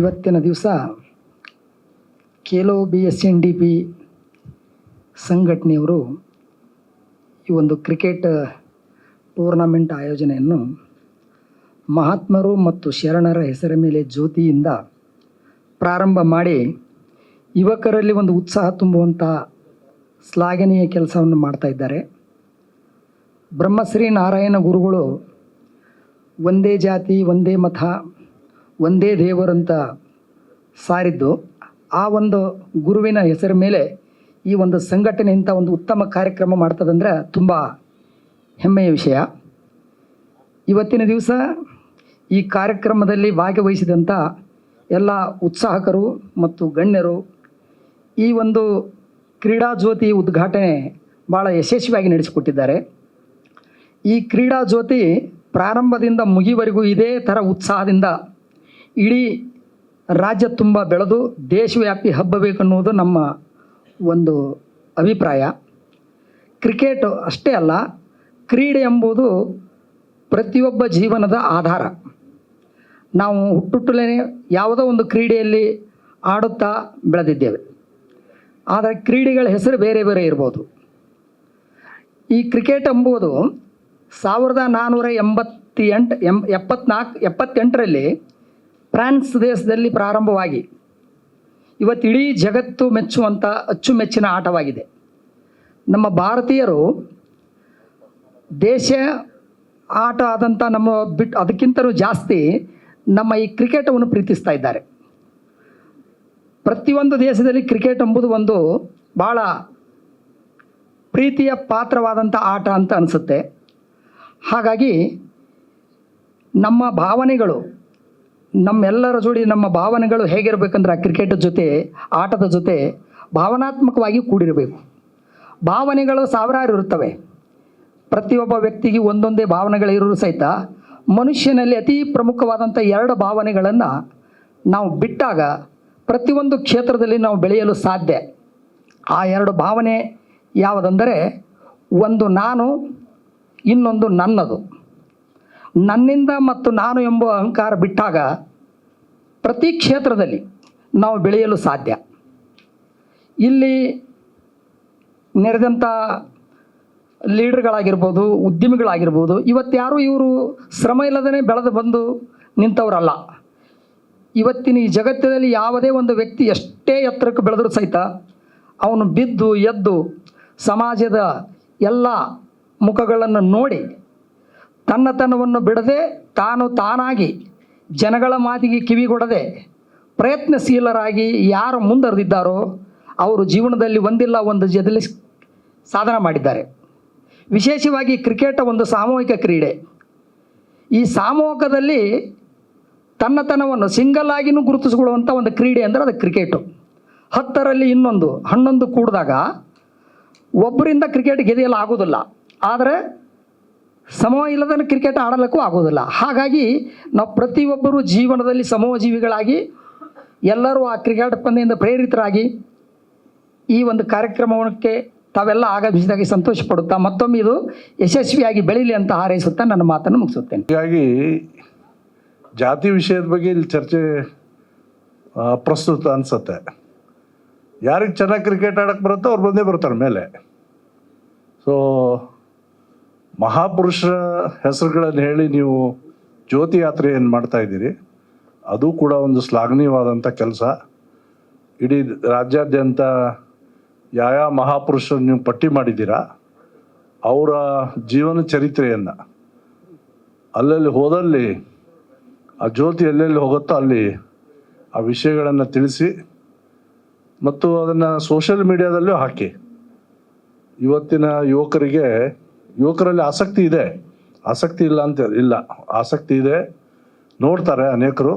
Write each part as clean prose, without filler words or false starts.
ಇವತ್ತಿನ ದಿವಸ ಖೇಲೋ BSNDP ಸಂಘಟನೆಯವರು ಈ ಒಂದು ಕ್ರಿಕೆಟ್ ಟೂರ್ನಮೆಂಟ್ ಆಯೋಜನೆಯನ್ನು ಮಹಾತ್ಮರು ಮತ್ತು ಶರಣರ ಹೆಸರ ಮೇಲೆ ಜ್ಯೋತಿಯಿಂದ ಪ್ರಾರಂಭ ಮಾಡಿ ಯುವಕರಲ್ಲಿ ಒಂದು ಉತ್ಸಾಹ ತುಂಬುವಂಥ ಶ್ಲಾಘನೀಯ ಕೆಲಸವನ್ನು ಮಾಡ್ತಾ ಇದ್ದಾರೆ. ಬ್ರಹ್ಮಶ್ರೀ ನಾರಾಯಣ ಗುರುಗಳು ಒಂದೇ ಜಾತಿ ಒಂದೇ ಮತ ಒಂದೇ ದೇವರಂತ ಸಾರಿದ್ದು, ಆ ಒಂದು ಗುರುವಿನ ಹೆಸರ ಮೇಲೆ ಈ ಒಂದು ಸಂಘಟನೆ ಇಂಥ ಒಂದು ಉತ್ತಮ ಕಾರ್ಯಕ್ರಮ ಮಾಡ್ತದಂದ್ರೆ ತುಂಬ ಹೆಮ್ಮೆಯ ವಿಷಯ. ಇವತ್ತಿನ ದಿವಸ ಈ ಕಾರ್ಯಕ್ರಮದಲ್ಲಿ ಭಾಗವಹಿಸಿದಂಥ ಎಲ್ಲ ಉತ್ಸಾಹಕರು ಮತ್ತು ಗಣ್ಯರು ಈ ಒಂದು ಕ್ರೀಡಾ ಜ್ಯೋತಿ ಉದ್ಘಾಟನೆ ಭಾಳ ಯಶಸ್ವಿಯಾಗಿ ನಡೆಸಿಕೊಟ್ಟಿದ್ದಾರೆ. ಈ ಕ್ರೀಡಾ ಜ್ಯೋತಿ ಪ್ರಾರಂಭದಿಂದ ಮುಗಿವರೆಗೂ ಇದೇ ಥರ ಉತ್ಸಾಹದಿಂದ ಇಡೀ ರಾಜ್ಯ ತುಂಬ ಬೆಳೆದು ದೇಶವ್ಯಾಪಿ ಹಬ್ಬಬೇಕನ್ನುವುದು ನಮ್ಮ ಒಂದು ಅಭಿಪ್ರಾಯ. ಕ್ರಿಕೆಟ್ ಅಷ್ಟೇ ಅಲ್ಲ, ಕ್ರೀಡೆ ಎಂಬುದು ಪ್ರತಿಯೊಬ್ಬ ಜೀವನದ ಆಧಾರ. ನಾವು ಹುಟ್ಟುಟ್ಟಲೇ ಯಾವುದೋ ಒಂದು ಕ್ರೀಡೆಯಲ್ಲಿ ಆಡುತ್ತಾ ಬೆಳೆದಿದ್ದೇವೆ. ಆದರೆ ಕ್ರೀಡೆಗಳ ಹೆಸರು ಬೇರೆ ಬೇರೆ ಇರ್ಬೋದು. ಈ ಕ್ರಿಕೆಟ್ ಎಂಬುದು 1478ರಲ್ಲಿ ಫ್ರಾನ್ಸ್ ದೇಶದಲ್ಲಿ ಪ್ರಾರಂಭವಾಗಿ ಇವತ್ತು ಇಡೀ ಜಗತ್ತು ಮೆಚ್ಚುವಂಥ ಅಚ್ಚುಮೆಚ್ಚಿನ ಆಟವಾಗಿದೆ. ನಮ್ಮ ಭಾರತೀಯರು ದೇಶ ಆಟ ಆದಂಥ ನಮ್ಮ ಅದಕ್ಕಿಂತಲೂ ಜಾಸ್ತಿ ನಮ್ಮ ಈ ಕ್ರಿಕೆಟವನ್ನು ಪ್ರೀತಿಸ್ತಾ ಇದ್ದಾರೆ. ಪ್ರತಿಯೊಂದು ದೇಶದಲ್ಲಿ ಕ್ರಿಕೆಟ್ ಎಂಬುದು ಒಂದು ಭಾಳ ಪ್ರೀತಿಯ ಪಾತ್ರವಾದಂಥ ಆಟ ಅಂತ ಅನಿಸುತ್ತೆ. ಹಾಗಾಗಿ ನಮ್ಮ ಭಾವನೆಗಳು, ನಮ್ಮೆಲ್ಲರ ಜೋಡಿ ನಮ್ಮ ಭಾವನೆಗಳು ಹೇಗಿರಬೇಕಂದ್ರೆ ಕ್ರಿಕೆಟ್ ಜೊತೆ, ಆಟದ ಜೊತೆ ಭಾವನಾತ್ಮಕವಾಗಿ ಕೂಡಿರಬೇಕು. ಭಾವನೆಗಳು ಸಾವಿರಾರು ಇರುತ್ತವೆ. ಪ್ರತಿಯೊಬ್ಬ ವ್ಯಕ್ತಿಗೆ ಒಂದೊಂದೇ ಭಾವನೆಗಳಿರೋರು ಸಹಿತ ಮನುಷ್ಯನಲ್ಲಿ ಅತಿ ಪ್ರಮುಖವಾದಂಥ 2 ಭಾವನೆಗಳನ್ನು ನಾವು ಬಿಟ್ಟಾಗ ಪ್ರತಿಯೊಂದು ಕ್ಷೇತ್ರದಲ್ಲಿ ನಾವು ಬೆಳೆಯಲು ಸಾಧ್ಯ. ಆ 2 ಭಾವನೆ ಯಾವುದಂದರೆ, ಒಂದು ನಾನು, ಇನ್ನೊಂದು ನನ್ನದು. ನನ್ನಿಂದ ಮತ್ತು ನಾನು ಎಂಬ ಅಹಂಕಾರ ಬಿಟ್ಟಾಗ ಪ್ರತಿ ಕ್ಷೇತ್ರದಲ್ಲಿ ನಾವು ಬೆಳೆಯಲು ಸಾಧ್ಯ. ಇಲ್ಲಿ ನೆರೆದಂಥ ಲೀಡರ್ಗಳಾಗಿರ್ಬೋದು, ಉದ್ಯಮಿಗಳಾಗಿರ್ಬೋದು, ಇವತ್ತು ಯಾರು ಇವರು ಶ್ರಮ ಇಲ್ಲದೇ ಬೆಳೆದು ಬಂದು ನಿಂತವರಲ್ಲ. ಇವತ್ತಿನ ಈ ಜಗತ್ತಿನಲ್ಲಿ ಯಾವುದೇ ಒಂದು ವ್ಯಕ್ತಿ ಎಷ್ಟೇ ಎತ್ತರಕ್ಕೆ ಬೆಳೆದರೂ ಸಹಿತ ಅವನು ಬಿದ್ದು ಎದ್ದು ಸಮಾಜದ ಎಲ್ಲ ಮುಖಗಳನ್ನು ನೋಡಿ ತನ್ನತನವನ್ನು ಬಿಡದೆ ತಾನಾಗಿ ಜನಗಳ ಮಾತಿಗೆ ಕಿವಿಗೊಡದೆ ಪ್ರಯತ್ನಶೀಲರಾಗಿ ಯಾರು ಮುಂದರೆದಿದ್ದಾರೋ ಅವರು ಜೀವನದಲ್ಲಿ ಒಂದಿಲ್ಲ ಒಂದು ಜೊತೆಯಲ್ಲಿ ಸಾಧನೆ ಮಾಡಿದ್ದಾರೆ. ವಿಶೇಷವಾಗಿ ಕ್ರಿಕೆಟ್ ಒಂದು ಸಾಮೂಹಿಕ ಕ್ರೀಡೆ. ಈ ಸಾಮೂಹಿಕದಲ್ಲಿ ತನ್ನತನವನ್ನು ಸಿಂಗಲ್ ಆಗಿನೂ ಗುರುತಿಸಿಕೊಳ್ಳುವಂಥ ಒಂದು ಕ್ರೀಡೆ ಅಂದರೆ ಅದು ಕ್ರಿಕೆಟು. 10ರಲ್ಲಿ 11 ಕೂಡಿದಾಗ ಒಬ್ಬರಿಂದ ಕ್ರಿಕೆಟ್ ಗೆದೆಯಲು ಆಗೋದಿಲ್ಲ, ಆದರೆ ಸಮೂಹ ಇಲ್ಲದನ್ನು ಕ್ರಿಕೆಟ್ ಆಡಲಿಕ್ಕೂ ಆಗೋದಿಲ್ಲ. ಹಾಗಾಗಿ ನಾವು ಪ್ರತಿಯೊಬ್ಬರೂ ಜೀವನದಲ್ಲಿ ಸಮೂಹ ಜೀವಿಗಳಾಗಿ ಎಲ್ಲರೂ ಆ ಕ್ರಿಕೆಟ್ ಪಂದ್ಯದಿಂದ ಪ್ರೇರಿತರಾಗಿ ಈ ಒಂದು ಕಾರ್ಯಕ್ರಮಕ್ಕೆ ತಾವೆಲ್ಲ ಆಗಮಿಸಿದಾಗಿ ಸಂತೋಷ ಪಡುತ್ತಾ ಮತ್ತೊಮ್ಮೆ ಇದು ಯಶಸ್ವಿಯಾಗಿ ಬೆಳೀಲಿ ಅಂತ ಹಾರೈಸುತ್ತಾ ನನ್ನ ಮಾತನ್ನು ಮುಗಿಸುತ್ತೇನೆ. ಹೀಗಾಗಿ ಜಾತಿ ವಿಷಯದ ಬಗ್ಗೆ ಇಲ್ಲಿ ಚರ್ಚೆ ಪ್ರಸ್ತುತ ಅನಿಸುತ್ತೆ. ಯಾರಿಗೆ ಚೆನ್ನಾಗಿ ಕ್ರಿಕೆಟ್ ಆಡೋಕ್ಕೆ ಬರುತ್ತೋ ಅವ್ರು ಬಂದೇ ಬರ್ತಾರೆ ಮೇಲೆ. ಸೊ ಮಹಾಪುರುಷರ ಹೆಸರುಗಳನ್ನು ಹೇಳಿ ನೀವು ಜ್ಯೋತಿ ಯಾತ್ರೆ ಏನು ಮಾಡ್ತಾಯಿದ್ದೀರಿ, ಅದು ಕೂಡ ಒಂದು ಶ್ಲಾಘನೀಯವಾದಂಥ ಕೆಲಸ. ಇಡೀ ರಾಜ್ಯಾದ್ಯಂತ ಯಾವ ಮಹಾಪುರುಷರು ನೀವು ಪಟ್ಟಿ ಮಾಡಿದ್ದೀರಾ, ಅವರ ಜೀವನ ಚರಿತ್ರೆಯನ್ನು ಅಲ್ಲಲ್ಲಿ ಹೋದಲ್ಲಿ ಆ ಜ್ಯೋತಿ ಎಲ್ಲೆಲ್ಲಿ ಹೋಗುತ್ತೋ ಅಲ್ಲಿ ಆ ವಿಷಯಗಳನ್ನು ತಿಳಿಸಿ ಮತ್ತು ಅದನ್ನು ಸೋಷಿಯಲ್ ಮೀಡಿಯಾದಲ್ಲೂ ಹಾಕಿ. ಇವತ್ತಿನ ಯುವಕರಲ್ಲಿ ಆಸಕ್ತಿ ಇದೆ, ಆಸಕ್ತಿ ಇಲ್ಲ ಅಂತ ಇಲ್ಲ, ಆಸಕ್ತಿ ಇದೆ, ನೋಡ್ತಾರೆ ಅನೇಕರು.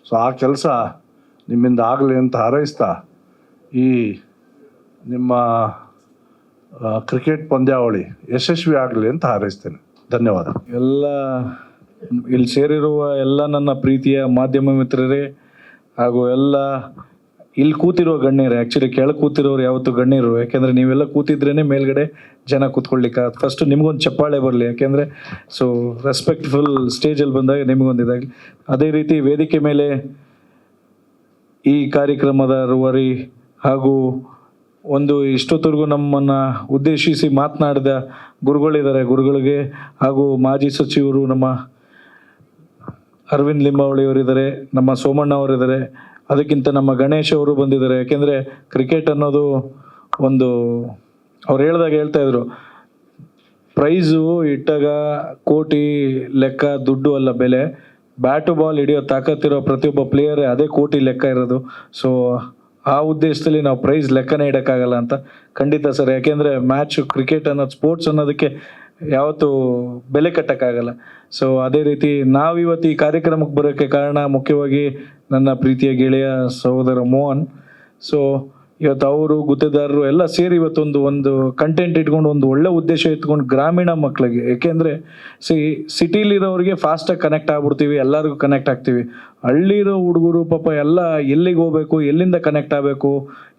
ಸೊ ಆ ಕೆಲಸ ನಿಮ್ಮಿಂದ ಆಗಲಿ ಅಂತ ಹಾರೈಸ್ತಾ ಈ ನಿಮ್ಮ ಕ್ರಿಕೆಟ್ ಪಂದ್ಯಾವಳಿ ಯಶಸ್ವಿ ಆಗಲಿ ಅಂತ ಹಾರೈಸ್ತೇನೆ. ಧನ್ಯವಾದ. ಎಲ್ಲ ಇಲ್ಲಿ ಸೇರಿರುವ ಎಲ್ಲ ನನ್ನ ಪ್ರೀತಿಯ ಮಾಧ್ಯಮ ಮಿತ್ರರೇ ಹಾಗೂ ಎಲ್ಲ ಇಲ್ಲಿ ಕೂತಿರೋ ಗಣ್ಯರೇ, ಆ್ಯಕ್ಚುಲಿ ಕೆಳಗೆ ಕೂತಿರೋರು ಯಾವತ್ತು ಗಣ್ಯರು, ಯಾಕೆಂದರೆ ನೀವೆಲ್ಲ ಕೂತಿದ್ರೇ ಮೇಲ್ಗಡೆ ಜನ ಕೂತ್ಕೊಳ್ಳಿಕ್ಕೆ. ಫಸ್ಟ್ ನಿಮಗೊಂದು ಚಪ್ಪಾಳೆ ಬರಲಿ, ಯಾಕೆಂದರೆ ಸೊ ರೆಸ್ಪೆಕ್ಟ್ಫುಲ್ ಸ್ಟೇಜಲ್ಲಿ ಬಂದಾಗ ನಿಮಗೊಂದು ಇದಾಗಲಿ. ಅದೇ ರೀತಿ ವೇದಿಕೆ ಮೇಲೆ ಈ ಕಾರ್ಯಕ್ರಮದ ರೂವಾರಿ ಹಾಗೂ ಒಂದು ಇಷ್ಟೊತ್ತರೆಗೂ ನಮ್ಮನ್ನು ಉದ್ದೇಶಿಸಿ ಮಾತನಾಡಿದ ಗುರುಗಳಿದ್ದಾರೆ, ಗುರುಗಳಿಗೆ ಹಾಗೂ ಮಾಜಿ ಸಚಿವರು ನಮ್ಮ ಅರವಿಂದ್ ಲಿಂಬಾವಳಿ ಅವರಿದ್ದಾರೆ, ನಮ್ಮ ಸೋಮಣ್ಣ ಅವರಿದ್ದಾರೆ, ಅದಕ್ಕಿಂತ ನಮ್ಮ ಗಣೇಶ್ ಅವರು ಬಂದಿದ್ದಾರೆ. ಯಾಕೆಂದರೆ ಕ್ರಿಕೆಟ್ ಅನ್ನೋದು ಒಂದು ಅವ್ರು ಹೇಳ್ತಾ ಇದ್ರು, ಪ್ರೈಸು ಇಟ್ಟಾಗ ಕೋಟಿ ಲೆಕ್ಕ ದುಡ್ಡು ಅಲ್ಲ ಬೆಲೆ, ಬ್ಯಾಟು ಬಾಲ್ ಹಿಡಿಯೋ ತಾಕತ್ತಿರೋ ಪ್ರತಿಯೊಬ್ಬ ಪ್ಲೇಯರೇ ಅದೇ ಕೋಟಿ ಲೆಕ್ಕ ಇರೋದು. ಸೊ ಆ ಉದ್ದೇಶದಲ್ಲಿ ನಾವು ಪ್ರೈಸ್ ಲೆಕ್ಕನೇ ಇಡೋಕ್ಕಾಗಲ್ಲ ಅಂತ. ಖಂಡಿತ ಸರ್, ಯಾಕೆಂದರೆ ಮ್ಯಾಚು ಕ್ರಿಕೆಟ್ ಅನ್ನೋದು ಸ್ಪೋರ್ಟ್ಸ್ ಅನ್ನೋದಕ್ಕೆ ಯಾವತ್ತೂ ಬೆಲೆ ಕಟ್ಟೋಕ್ಕಾಗಲ್ಲ. ಸೊ ಅದೇ ರೀತಿ ನಾವಿವತ್ತು ಈ ಕಾರ್ಯಕ್ರಮಕ್ಕೆ ಬರೋಕ್ಕೆ ಕಾರಣ ಮುಖ್ಯವಾಗಿ ನನ್ನ ಪ್ರೀತಿಯ ಗೆಳೆಯ ಸಹೋದರ ಮೋಹನ್. ಸೊ ಇವತ್ತು ಅವರು ಗುತ್ತೇದಾರರು ಎಲ್ಲ ಸೇರಿ ಇವತ್ತೊಂದು ಕಂಟೆಂಟ್ ಇಟ್ಕೊಂಡು ಒಂದು ಒಳ್ಳೆ ಉದ್ದೇಶ ಇಟ್ಕೊಂಡು ಗ್ರಾಮೀಣ ಮಕ್ಕಳಿಗೆ, ಏಕೆಂದರೆ ಸಿಟಿಲಿರೋರಿಗೆ ಫಾಸ್ಟಾಗಿ ಕನೆಕ್ಟ್ ಆಗ್ಬಿಡ್ತೀವಿ, ಎಲ್ಲರಿಗೂ ಕನೆಕ್ಟ್ ಆಗ್ತೀವಿ. ಹಳ್ಳಿರೋ ಹುಡುಗರು ಪಾಪ ಎಲ್ಲ ಎಲ್ಲಿಗೆ ಹೋಗ್ಬೇಕು, ಎಲ್ಲಿಂದ ಕನೆಕ್ಟ್ ಆಗಬೇಕು,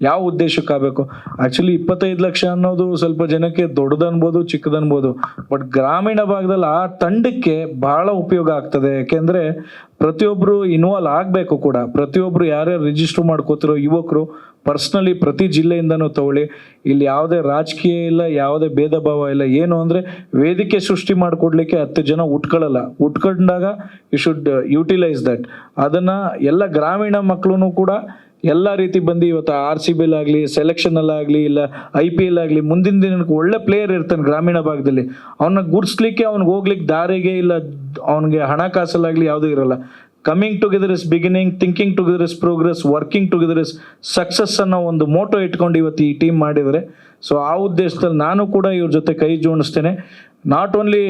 ಯಾವ ಉದ್ದೇಶಕ್ಕೆ ಆಗಬೇಕು. ಆ್ಯಕ್ಚುಲಿ 25 ಲಕ್ಷ ಅನ್ನೋದು ಸ್ವಲ್ಪ ಜನಕ್ಕೆ ದೊಡ್ಡದನ್ಬೋದು, ಚಿಕ್ಕದನ್ಬೋದು, ಬಟ್ ಗ್ರಾಮೀಣ ಭಾಗದಲ್ಲಿ ಆ ತಂಡಕ್ಕೆ ಭಾಳ ಉಪಯೋಗ ಆಗ್ತದೆ. ಯಾಕೆಂದರೆ ಪ್ರತಿಯೊಬ್ಬರು ಇನ್ವಾಲ್ವ್ ಆಗಬೇಕು ಕೂಡ. ಪ್ರತಿಯೊಬ್ಬರು ಯಾರ್ಯಾರು ರಿಜಿಸ್ಟರ್ ಮಾಡ್ಕೋತಿರೋ ಯುವಕರು ಪರ್ಸ್ನಲಿ ಪ್ರತಿ ಜಿಲ್ಲೆಯಿಂದನೂ ತಗೊಳ್ಳಿ. ಇಲ್ಲಿ ಯಾವುದೇ ರಾಜಕೀಯ ಇಲ್ಲ, ಯಾವುದೇ ಭೇದ ಭಾವ ಇಲ್ಲ. ಏನು ಅಂದರೆ ವೇದಿಕೆ ಸೃಷ್ಟಿ ಮಾಡಿಕೊಡ್ಲಿಕ್ಕೆ 10 ಜನ ಉಟ್ಕೊಂಡಾಗ ಯು ಶುಡ್ ಯುಟಿಲೈಸ್ ದಟ್. ಅದನ್ನು ಎಲ್ಲ ಗ್ರಾಮೀಣ ಮಕ್ಕಳು ಕೂಡ ಎಲ್ಲ ರೀತಿ ಬಂದು ಇವತ್ತು RCB ಆಗಲಿ, ಸೆಲೆಕ್ಷನಲ್ಲಾಗಲಿ, ಇಲ್ಲ IPL ಆಗಲಿ, ಮುಂದಿನ ದಿನಕ್ಕೆ ಒಳ್ಳೆ ಪ್ಲೇಯರ್ ಇರ್ತಾನೆ ಗ್ರಾಮೀಣ ಭಾಗದಲ್ಲಿ. ಅವನ್ನ ಗುರ್ಸ್ಲಿಕ್ಕೆ, ಅವ್ನಿಗೆ ಹೋಗ್ಲಿಕ್ಕೆ ದಾರಿಗೆ ಇಲ್ಲ, ಅವನಿಗೆ ಹಣಕಾಸಲ್ಲಾಗಲಿ ಯಾವುದೂ ಇರಲ್ಲ. Coming together is beginning, thinking together is progress, working together is success ಅನ್ನೋ ಒಂದು ಮೋಟೋ ಇಟ್ಕೊಂಡು ಇವತ್ತು ಈ ಟೀಮ್ ಮಾಡಿದರೆ. ಸೊ ಆ ಉದ್ದೇಶದಲ್ಲಿ ನಾನು ಕೂಡ ಇವ್ರ ಜೊತೆ ಕೈ ಜೋಡಿಸ್ತೇನೆ. ನಾಟ್ ಓನ್ಲಿ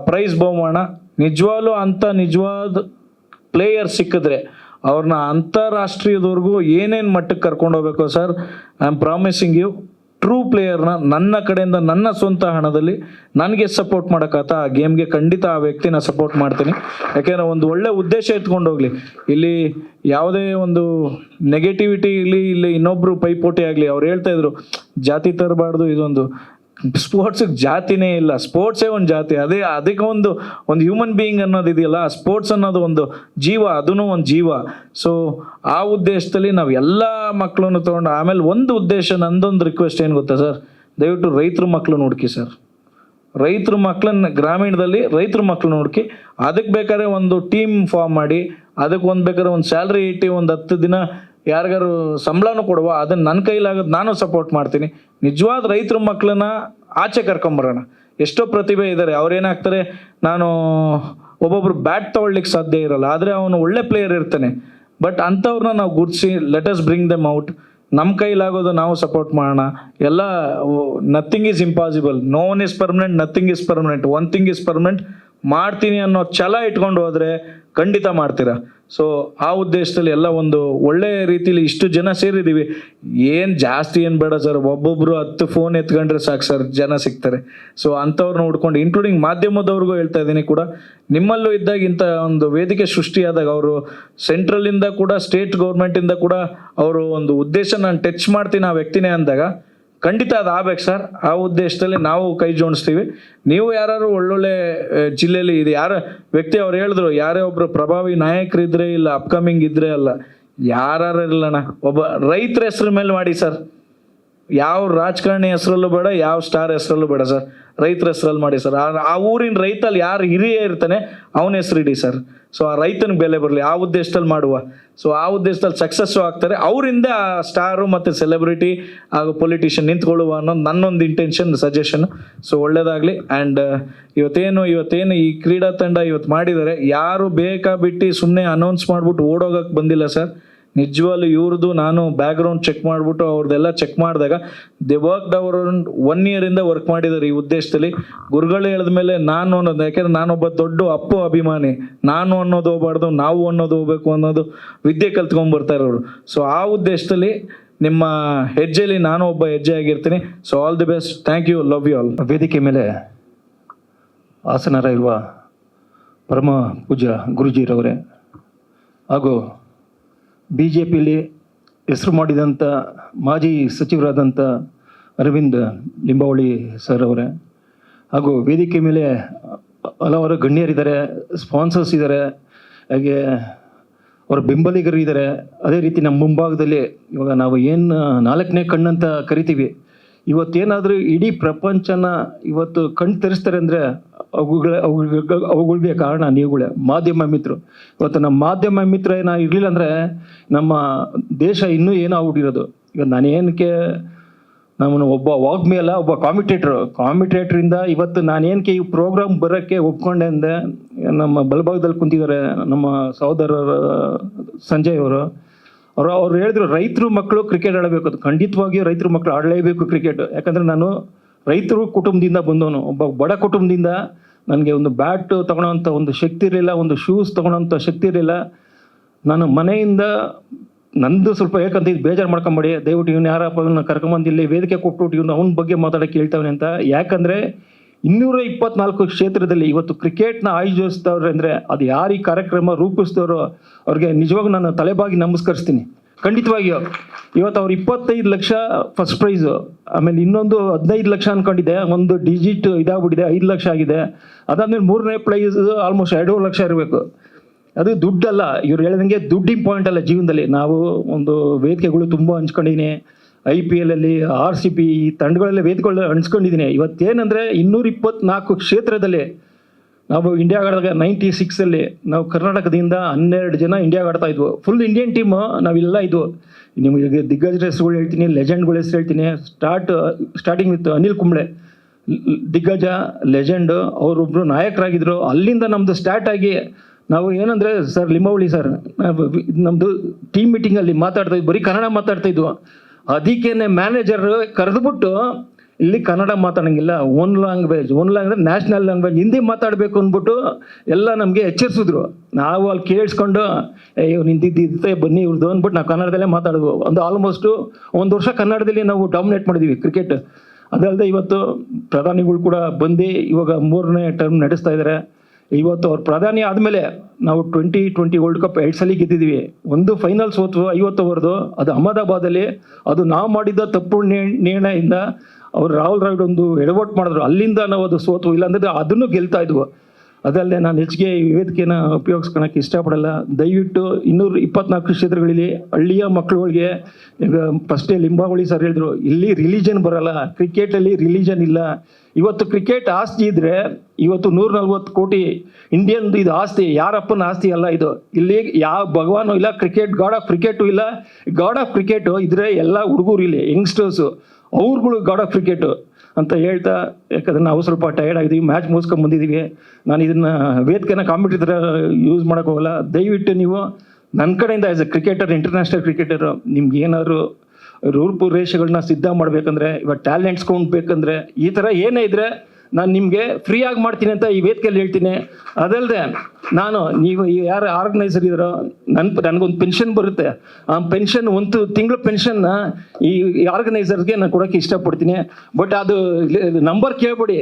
ಪ್ರೈಸ್ ಬಹುಮಾನ, ನಿಜವಾದ ಪ್ಲೇಯರ್ ಸಿಕ್ಕಿದ್ರೆ ಅವ್ರನ್ನ ಅಂತಾರಾಷ್ಟ್ರೀಯದವರೆಗೂ ಏನೇನು ಮಟ್ಟಕ್ಕೆ ಕರ್ಕೊಂಡು ಹೋಗ್ಬೇಕು sir, I am promising you, true ಪ್ಲೇಯರ್ನ ನನ್ನ ಕಡೆಯಿಂದ ನನ್ನ ಸ್ವಂತ ಹಣದಲ್ಲಿ ನನಗೆ ಸಪೋರ್ಟ್ ಮಾಡೋಕ್ಕಾತ ಆ ಗೇಮ್ಗೆ ಖಂಡಿತ ಆ ವ್ಯಕ್ತಿನ ಸಪೋರ್ಟ್ ಮಾಡ್ತೀನಿ. ಯಾಕೆಂದರೆ ಒಂದು ಒಳ್ಳೆ ಉದ್ದೇಶ ಎತ್ಕೊಂಡು ಹೋಗಲಿ. ಇಲ್ಲಿ ಯಾವುದೇ ಒಂದು ನೆಗೆಟಿವಿಟಿ ಇಲ್ಲಿ ಇನ್ನೊಬ್ಬರು ಪೈಪೋಟಿ ಆಗಲಿ. ಅವ್ರು ಹೇಳ್ತಾ ಇದ್ರು ಜಾತಿ ತರಬಾರ್ದು, ಇದೊಂದು ಸ್ಪೋರ್ಟ್ಸಿಗೆ ಜಾತಿನೇ ಇಲ್ಲ, ಸ್ಪೋರ್ಟ್ಸೇ ಒಂದು ಜಾತಿ. ಅದಕ್ಕೆ ಒಂದು ಹ್ಯೂಮನ್ ಬೀಯಿಂಗ್ ಅನ್ನೋದು ಇದೆಯಲ್ಲ, ಸ್ಪೋರ್ಟ್ಸ್ ಅನ್ನೋದು ಒಂದು ಜೀವ, ಅದೂ ಒಂದು ಜೀವ. ಸೊ ಆ ಉದ್ದೇಶದಲ್ಲಿ ನಾವು ಎಲ್ಲ ಮಕ್ಕಳನ್ನು ತೊಗೊಂಡು, ಆಮೇಲೆ ಒಂದು ಉದ್ದೇಶ, ನಂದೊಂದು ರಿಕ್ವೆಸ್ಟ್ ಏನು ಗೊತ್ತಾ ಸರ್, ದಯವಿಟ್ಟು ರೈತರ ಮಕ್ಕಳನ್ನ ಹುಡುಕಿ ಸರ್. ರೈತರ ಮಕ್ಕಳನ್ನ ಗ್ರಾಮೀಣದಲ್ಲಿ ರೈತರ ಮಕ್ಕಳನ್ನ ಹುಡುಕಿ, ಅದಕ್ಕೆ ಬೇಕಾದ್ರೆ ಒಂದು ಟೀಮ್ ಫಾರ್ಮ್ ಮಾಡಿ, ಅದಕ್ಕೆ ಬೇಕಾದ್ರೆ ಒಂದು ಸ್ಯಾಲ್ರಿ ಇಟ್ಟು ಒಂದು 10 ದಿನ ಯಾರಿಗಾರು ಸಂಬಳನೂ ಕೊಡುವ, ಅದನ್ನು ನನ್ನ ಕೈಲಾಗೋದು ನಾನು ಸಪೋರ್ಟ್ ಮಾಡ್ತೀನಿ. ನಿಜವಾದ ರೈತರ ಮಕ್ಕಳನ್ನ ಆಚೆ ಕರ್ಕೊಂಬರೋಣ. ಎಷ್ಟೋ ಪ್ರತಿಭೆ ಇದ್ದಾರೆ, ಅವ್ರೇನಾಗ್ತಾರೆ, ನಾನು ಒಬ್ಬೊಬ್ರು ಬ್ಯಾಟ್ ತೊಗೊಳ್ಲಿಕ್ಕೆ ಸಾಧ್ಯ ಇರಲ್ಲ, ಆದರೆ ಅವನು ಒಳ್ಳೆ ಪ್ಲೇಯರ್ ಇರ್ತಾನೆ. ಬಟ್ ಅಂಥವ್ರನ್ನ ನಾವು ಗುರ್ತಿಸಿ let us bring them out. ನಮ್ಮ ಕೈಲಾಗೋದು ನಾವು ಸಪೋರ್ಟ್ ಮಾಡೋಣ. ಎಲ್ಲ nothing is impossible, no one is permanent, nothing is permanent, one thing is permanent. ಮಾಡ್ತೀನಿ ಅನ್ನೋ ಛಲ ಇಟ್ಕೊಂಡು ಹೋದರೆ ಖಂಡಿತ ಮಾಡ್ತೀರಾ. ಸೊ ಆ ಉದ್ದೇಶದಲ್ಲಿ ಎಲ್ಲ ಒಂದು ಒಳ್ಳೆ ರೀತಿಲಿ ಇಷ್ಟು ಜನ ಸೇರಿದ್ದೀವಿ. ಏನು ಜಾಸ್ತಿ ಏನು ಬೇಡ ಸರ್, ಒಬ್ಬೊಬ್ರು 10 ಫೋನ್ ಎತ್ಕೊಂಡ್ರೆ ಸಾಕು ಸರ್, ಜನ ಸಿಗ್ತಾರೆ. ಸೊ ಅಂಥವ್ರನ್ನ ಹುಡ್ಕೊಂಡು, ಇನ್ಕ್ಲೂಡಿಂಗ್ ಮಾಧ್ಯಮದವ್ರಿಗೂ ಹೇಳ್ತಾ ಇದ್ದೀನಿ ಕೂಡ, ನಿಮ್ಮಲ್ಲೂ ಇದ್ದಾಗ ಇಂಥ ಒಂದು ವೇದಿಕೆ ಸೃಷ್ಟಿಯಾದಾಗ ಅವರು ಸೆಂಟ್ರಲಿಂದ ಕೂಡ, ಸ್ಟೇಟ್ ಗೌರ್ಮೆಂಟಿಂದ ಕೂಡ ಅವರು ಒಂದು ಉದ್ದೇಶ ನಾನು ಟಚ್ ಮಾಡ್ತೀನಿ ಆ ವ್ಯಕ್ತಿನೇ ಅಂದಾಗ ಖಂಡಿತ ಅದು ಆಗ್ಬೇಕು ಸರ್. ಆ ಉದ್ದೇಶದಲ್ಲಿ ನಾವು ಕೈ ಜೋಡಿಸ್ತೀವಿ. ನೀವು ಯಾರು ಒಳ್ಳೊಳ್ಳೆ ಜಿಲ್ಲೆಯಲ್ಲಿ ಇದು ಯಾರ ವ್ಯಕ್ತಿ ಅವ್ರು ಹೇಳಿದ್ರು, ಯಾರೇ ಒಬ್ಬರು ಪ್ರಭಾವಿ ನಾಯಕರಿದ್ರೆ ಇಲ್ಲ, ಅಪ್ಕಮಿಂಗ್ ಇದ್ರೆ ಅಲ್ಲ, ಯಾರು ಇಲ್ಲಣ್ಣ, ಒಬ್ಬ ರೈತರ ಹೆಸ್ರ ಮೇಲೆ ಮಾಡಿ ಸರ್. ಯಾವ ರಾಜಕಾರಣಿ ಹೆಸರಲ್ಲೂ ಬೇಡ, ಯಾವ ಸ್ಟಾರ್ ಹೆಸರಲ್ಲೂ ಬೇಡ ಸರ್, ರೈತರ ಹೆಸರಲ್ಲಿ ಮಾಡಿ ಸರ್. ಆ ಊರಿನ ರೈತಲ್ಲಿ ಯಾರು ಹಿರಿಯ ಇರ್ತಾನೆ ಅವನ ಹೆಸರಿಡಿ ಸರ್. ಸೊ ಆ ರೈತನಿಗೆ ಬೆಲೆ ಬರಲಿ, ಆ ಉದ್ದೇಶದಲ್ಲಿ ಮಾಡುವ. ಸೊ ಆ ಉದ್ದೇಶದಲ್ಲಿ ಸಕ್ಸಸ್ಸು ಆಗ್ತಾರೆ. ಅವರಿಂದ ಆ ಸ್ಟಾರು ಮತ್ತು ಸೆಲೆಬ್ರಿಟಿ ಹಾಗೂ ಪೊಲಿಟಿಷಿಯನ್ ನಿಂತ್ಕೊಳ್ಳುವ ಅನ್ನೋದು ನನ್ನೊಂದು ಇಂಟೆನ್ಷನ್, ಸಜೆಷನ್. ಸೊ ಒಳ್ಳೇದಾಗಲಿ. ಆ್ಯಂಡ್ ಇವತ್ತೇನು ಈ ಕ್ರೀಡಾ ತಂಡ ಇವತ್ತು ಮಾಡಿದ್ದಾರೆ, ಯಾರು ಬೇಕಾ ಬಿಟ್ಟು ಸುಮ್ಮನೆ ಅನೌನ್ಸ್ ಮಾಡಿಬಿಟ್ಟು ಓಡೋಗಕ್ಕೆ ಬಂದಿಲ್ಲ ಸರ್. ನಿಜವಾಗ್ಲೂ ಇವ್ರದ್ದು ನಾನು ಬ್ಯಾಕ್ಗ್ರೌಂಡ್ ಚೆಕ್ ಮಾಡಿಬಿಟ್ಟು ಅವ್ರದ್ದೆಲ್ಲ ಚೆಕ್ ಮಾಡಿದಾಗ ದೇ ವರ್ಕ್ಡ್ ಅವರು 1 year ವರ್ಕ್ ಮಾಡಿದ್ದಾರೆ ಈ ಉದ್ದೇಶದಲ್ಲಿ. ಗುರುಗಳು ಹೇಳಿದ ಮೇಲೆ ನಾನು ಅನ್ನೋದು, ಯಾಕೆಂದ್ರೆ ನಾನೊಬ್ಬ ದೊಡ್ಡ ಅಪ್ಪು ಅಭಿಮಾನಿ, ನಾನು ಅನ್ನೋದು ಹೋಗ್ಬಾರ್ದು, ನಾವು ಅನ್ನೋದು ಹೋಗ್ಬೇಕು ಅನ್ನೋದು ವಿದ್ಯೆ ಕಲ್ತ್ಕೊಂಡ್ಬರ್ತಾ ಇರೋರು. ಸೊ ಆ ಉದ್ದೇಶದಲ್ಲಿ ನಿಮ್ಮ ಹೆಜ್ಜೆಯಲ್ಲಿ ನಾನು ಒಬ್ಬ ಹೆಜ್ಜೆ ಆಗಿರ್ತೀನಿ. So all the best, thank you, love you all. ವೇದಿಕೆ ಮೇಲೆ ಆಸನರ ಇರುವ ಪರಮ ಪೂಜ್ಯ ಗುರುಜಿರವರೇ ಹಾಗೂ BJPಯಲ್ಲಿ ಹೆಸರು ಮಾಡಿದಂಥ ಮಾಜಿ ಸಚಿವರಾದಂಥ ಅರವಿಂದ್ ಲಿಂಬಾವಳಿ ಸರ್ ಅವರೇ, ಹಾಗೂ ವೇದಿಕೆ ಮೇಲೆ ಹಲವಾರು ಗಣ್ಯರಿದ್ದಾರೆ, ಸ್ಪಾನ್ಸರ್ಸ್ ಇದ್ದಾರೆ, ಹಾಗೆ ಅವರ ಬೆಂಬಲಿಗರು ಇದ್ದಾರೆ. ಅದೇ ರೀತಿ ನಮ್ಮ ಮುಂಭಾಗದಲ್ಲಿ ಇವಾಗ ನಾವು ಏನು 4ನೇ ಕಣ್ಣಂತ ಕರಿತೀವಿ, ಇವತ್ತೇನಾದರೂ ಇಡೀ ಪ್ರಪಂಚನ ಇವತ್ತು ಕಣ್ಣು ತೆರೆಸ್ತಾರೆ ಅಂದರೆ ಅವುಗಳಿಗೆ ಕಾರಣ ನೀವುಗಳೇ, ಮಾಧ್ಯಮ ಮಿತ್ರರು. ಇವತ್ತು ನಮ್ಮ ಮಾಧ್ಯಮ ಮಿತ್ರ ಏನೋ ಇರಲಿಲ್ಲ ಅಂದರೆ ನಮ್ಮ ದೇಶ ಇನ್ನೂ ಏನೋ ಆಗ್ಬಿಟ್ಟಿರೋದು. ಈಗ ನಾನೇನಕ್ಕೆ ನಾನು ಒಬ್ಬ ವಾಗ್ಮಿ ಅಲ್ಲ, ಒಬ್ಬ ಕಾಮಿಟೇಟ್ರಿಂದ ಇವತ್ತು ನಾನೇನಕ್ಕೆ ಈ ಪ್ರೋಗ್ರಾಮ್ ಬರೋಕ್ಕೆ ಒಪ್ಕೊಂಡೆ ಅಂದರೆ, ನಮ್ಮ ಬಲಭಾಗದಲ್ಲಿ ಕುಂತಿದ್ದಾರೆ ನಮ್ಮ ಸಹೋದರರ ಸಂಜಯ್ ಅವ್ರು ಹೇಳಿದ್ರು ರೈತರು ಮಕ್ಕಳು ಕ್ರಿಕೆಟ್ ಆಡಬೇಕು. ಅದು ಖಂಡಿತವಾಗಿಯೂ ರೈತರು ಮಕ್ಕಳು ಆಡಲೇಬೇಕು ಕ್ರಿಕೆಟ್. ಯಾಕಂದರೆ ನಾನು ರೈತರು ಕುಟುಂಬದಿಂದ ಬಂದವನು, ಒಬ್ಬ ಬಡ ಕುಟುಂಬದಿಂದ. ನನಗೆ ಒಂದು ಬ್ಯಾಟ್ ತೊಗೊಳೋಂಥ ಒಂದು ಶಕ್ತಿ ಇರಲಿಲ್ಲ, ಒಂದು ಶೂಸ್ ತೊಗೊಳೋಂಥ ಶಕ್ತಿ ಇರಲಿಲ್ಲ. ನಾನು ಮನೆಯಿಂದ ನಂದು ಸ್ವಲ್ಪ ಯಾಕಂತ ಇದು ಬೇಜಾರು ಮಾಡ್ಕೊಂಬೇಡಿ, ದಯವಿಟ್ಟು ಇವ್ನು ಯಾರಪ್ಪ ಇವನ್ನ ಕರ್ಕೊಂಬಂದು ಇಲ್ಲಿ ವೇದಿಕೆ ಕೊಟ್ಬಿಟ್ಟು ಇವ್ನು ಅವನ ಬಗ್ಗೆ ಮಾತಾಡೋಕ್ಕೆ ಹೇಳ್ತಾವನೆ ಅಂತ. ಯಾಕಂದರೆ 224 ಕ್ಷೇತ್ರದಲ್ಲಿ ಇವತ್ತು ಕ್ರಿಕೆಟ್ನ ಆಯೋಜಿಸ್ತವ್ರೆ ಅಂದರೆ ಅದು ಯಾರು ಈ ಕಾರ್ಯಕ್ರಮ ರೂಪಿಸಿದವರು ಅವ್ರಿಗೆ ನಿಜವಾಗೂ ನಾನು ತಲೆಬಾಗಿ ನಮಸ್ಕರಿಸ್ತೀನಿ. ಖಂಡಿತವಾಗಿಯೂ ಇವತ್ತು ಅವ್ರು 25 ಲಕ್ಷ ಫಸ್ಟ್ ಪ್ರೈಸು, ಆಮೇಲೆ ಇನ್ನೊಂದು 15 ಲಕ್ಷ ಅಂದ್ಕೊಂಡಿದ್ದೆ, ಒಂದು ಡಿಜಿಟ್ ಇದಾಗ್ಬಿಟ್ಟಿದೆ, 5 ಲಕ್ಷ ಆಗಿದೆ. ಅದಾದ್ಮೇಲೆ 3ನೇ ಪ್ರೈಸ್ ಆಲ್ಮೋಸ್ಟ್ 2 ಲಕ್ಷ ಇರಬೇಕು. ಅದು ದುಡ್ಡಲ್ಲ, ಇವ್ರು ಹೇಳ್ದಂಗೆ ದುಡ್ಡು ಇಂಪಾರ್ಟೆಂಟ್ ಅಲ್ಲ ಜೀವನದಲ್ಲಿ. ನಾವು ಒಂದು ವೇದಿಕೆಗಳು ತುಂಬ ಹಂಚ್ಕೊಂಡಿದ್ದೀನಿ, IPL ಅಲ್ಲಿ RCB ಈ ತಂಡಗಳೆಲ್ಲ ವೇದಿಕೆಗಳು ಹಂಚ್ಕೊಂಡಿದ್ದೀನಿ. ಇವತ್ತೇನೆಂದರೆ 224 ಕ್ಷೇತ್ರದಲ್ಲಿ ನಾವು ಇಂಡಿಯಾಗೆ ಆಡಿದಾಗ 96ಅಲ್ಲಿ ನಾವು ಕರ್ನಾಟಕದಿಂದ 12 ಜನ ಇಂಡಿಯಾಗೆ ಆಡ್ತಾ ಇದ್ವು. ಫುಲ್ ಇಂಡಿಯನ್ ಟೀಮು ನಾವೆಲ್ಲ ಇದ್ವು. ನಿಮಗೆ ದಿಗ್ಗಜರ ಹೆಸರುಗಳು ಹೇಳ್ತೀನಿ, ಲೆಜೆಂಡ್ಗಳ ಹೆಸರು ಹೇಳ್ತೀನಿ. ಸ್ಟಾರ್ಟಿಂಗ್ ವಿತ್ ಅನಿಲ್ ಕುಂಬ್ಳೆ, ದಿಗ್ಗಜ ಲೆಜೆಂಡು, ಅವರೊಬ್ಬರು ನಾಯಕರಾಗಿದ್ದರು. ಅಲ್ಲಿಂದ ನಮ್ಮದು ಸ್ಟಾರ್ಟ್ ಆಗಿ ನಾವು ಏನಂದರೆ ಸರ್ ಲಿಂಬಾವಳಿ ಸರ್ ನಮ್ಮದು ಟೀಮ್ ಮೀಟಿಂಗಲ್ಲಿ ಮಾತಾಡ್ತಾಯಿದ್ವಿ, ಬರೀ ಕನ್ನಡ ಮಾತಾಡ್ತಾಯಿದ್ವು. ಅದಕ್ಕೇನೆ ಮ್ಯಾನೇಜರ್ ಕರೆದುಬಿಟ್ಟು ಇಲ್ಲಿ ಕನ್ನಡ ಮಾತಾಡೋಂಗಿಲ್ಲ, ಓನ್ ಲ್ಯಾಂಗ್ವೇಜ್ ಅಂದರೆ ನ್ಯಾಷನಲ್ ಲ್ಯಾಂಗ್ವೇಜ್ ಹಿಂದಿ ಮಾತಾಡಬೇಕು ಅಂದ್ಬಿಟ್ಟು ಎಲ್ಲ ನಮಗೆ ಎಚ್ಚರಿಸಿದ್ರು. ನಾವು ಅಲ್ಲಿ ಕೇಳಿಸ್ಕೊಂಡು ಇವ್ರು ನಿಂತಿದ್ದೆ ಬನ್ನಿ ಇವ್ರದ್ದು ಅಂದ್ಬಿಟ್ಟು ನಾವು ಕನ್ನಡದಲ್ಲೇ ಮಾತಾಡಿದ್ವು. ಒಂದು ಆಲ್ಮೋಸ್ಟು 1 ವರ್ಷ ಕನ್ನಡದಲ್ಲಿ ನಾವು ಡಾಮಿನೇಟ್ ಮಾಡಿದ್ವಿ ಕ್ರಿಕೆಟ್. ಅದಲ್ಲದೆ ಇವತ್ತು ಪ್ರಧಾನಿಗಳು ಕೂಡ ಬಂದು ಇವಾಗ 3ನೇ ಟರ್ಮ್ ನಡೆಸ್ತಾ ಇದ್ದಾರೆ. ಇವತ್ತು ಅವ್ರು ಪ್ರಧಾನಿ ಆದಮೇಲೆ ನಾವು 2020 ವರ್ಲ್ಡ್ ಕಪ್ 2 ಸಲ ಗೆದ್ದಿದ್ವಿ. ಒಂದು ಫೈನಲ್ ಸೋತು 50 ಓವರ್ದು, ಅದು ಅಹಮದಾಬಾದಲ್ಲಿ. ಅದು ನಾವು ಮಾಡಿದ್ದ ತಪ್ಪು ನಿರ್ಣಯದಿಂದ ಅವ್ರು ರಾಹುಲ್ ದ್ರಾವಿಡ್ ಒಂದು ಎಡವಟ್ಟು ಮಾಡಿದ್ರು, ಅಲ್ಲಿಂದ ನಾವು ಅದು ಸೋತು. ಇಲ್ಲಾಂದರೆ ಅದನ್ನು ಗೆಲ್ತಾ ಇದ್ವು. ಅದಲ್ಲದೆ ನಾನು ಹೆಚ್ಚಿಗೆ ಈ ವೇದಿಕೆನ ಉಪಯೋಗಿಸ್ಕೊಳಕ್ಕೆ ಇಷ್ಟಪಡಲ್ಲ. ದಯವಿಟ್ಟು 224 ಕ್ಷೇತ್ರಗಳಲ್ಲಿ ಹಳ್ಳಿಯ ಮಕ್ಕಳುಗಳಿಗೆ, ಈಗ ಫಸ್ಟೇ ಲಿಂಬಾವಳಿ ಸರ್ ಹೇಳಿದ್ರು, ಇಲ್ಲಿ ರಿಲಿಜನ್ ಬರಲ್ಲ, ಕ್ರಿಕೆಟಲ್ಲಿ ರಿಲಿಜನ್ ಇಲ್ಲ. ಇವತ್ತು ಕ್ರಿಕೆಟ್ ಆಸ್ತಿ ಇದ್ದರೆ ಇವತ್ತು 140 ಕೋಟಿ ಇಂಡಿಯನ್ದು ಇದು ಆಸ್ತಿ, ಯಾರಪ್ಪನ ಆಸ್ತಿ ಅಲ್ಲ ಇದು. ಇಲ್ಲಿ ಯಾವ ಭಗವಾನು ಇಲ್ಲ, ಗಾಡ್ ಆಫ್ ಕ್ರಿಕೆಟು ಇಲ್ಲ. ಗಾಡ್ ಆಫ್ ಕ್ರಿಕೆಟು ಇದ್ರೆ ಎಲ್ಲ ಹುಡುಗರು ಇಲ್ಲಿ ಯಂಗ್ಸ್ಟರ್ಸು ಅವ್ರುಗಳು ಗಾಡ್ ಆಫ್ ಕ್ರಿಕೆಟು ಅಂತ ಹೇಳ್ತಾ, ಯಾಕಂದರೆ ನಾವು ಸ್ವಲ್ಪ ಟಯರ್ಡ್ ಆಗಿದ್ದೀವಿ, ಮ್ಯಾಚ್ ಮುಗಿಸ್ಕೊಂಡು ಬಂದಿದ್ದೀವಿ. ನಾನು ಇದನ್ನು ವೇದಿಕೆನ ಕಾಂಪಿಟೇಟರ್ ಯೂಸ್ ಮಾಡೋಕ್ಕೋಗಲ್ಲ. ದಯವಿಟ್ಟು ನೀವು ನನ್ನ ಕಡೆಯಿಂದ as A cricketer, international cricketer, ನಿಮ್ಗೆ ಏನಾದರೂ ರೂಪುರೇಷೆಗಳನ್ನ ಸಿದ್ಧ ಮಾಡಬೇಕಂದ್ರೆ, ಇವಾಗ ಟ್ಯಾಲೆಂಟ್ಸ್ ಕೌಂಟ್ ಬೇಕಂದರೆ, ಈ ಥರ ಏನೇ ಇದ್ದರೆ ನಾನು ನಿಮಗೆ ಫ್ರೀಯಾಗಿ ಮಾಡ್ತೀನಿ ಅಂತ ಈ ವೇದಿಕೆಯಲ್ಲಿ ಹೇಳ್ತೀನಿ. ಅದಲ್ಲದೆ ನೀವು ಯಾರು ಆರ್ಗನೈಸರ್ ಇದ್ದಾರೋ ನನಗೊಂದು ಪೆನ್ಷನ್ ಬರುತ್ತೆ. ಆ ಪೆನ್ಷನ್ 1 ತಿಂಗಳ ಪೆನ್ಷನ್ನ ಈ ಆರ್ಗನೈಸರ್ಗೆ ನಾನು ಕೊಡೋಕ್ಕೆ ಇಷ್ಟಪಡ್ತೀನಿ. ಬಟ್ ಅದು ನಂಬರ್ ಕೇಳ್ಬೇಡಿ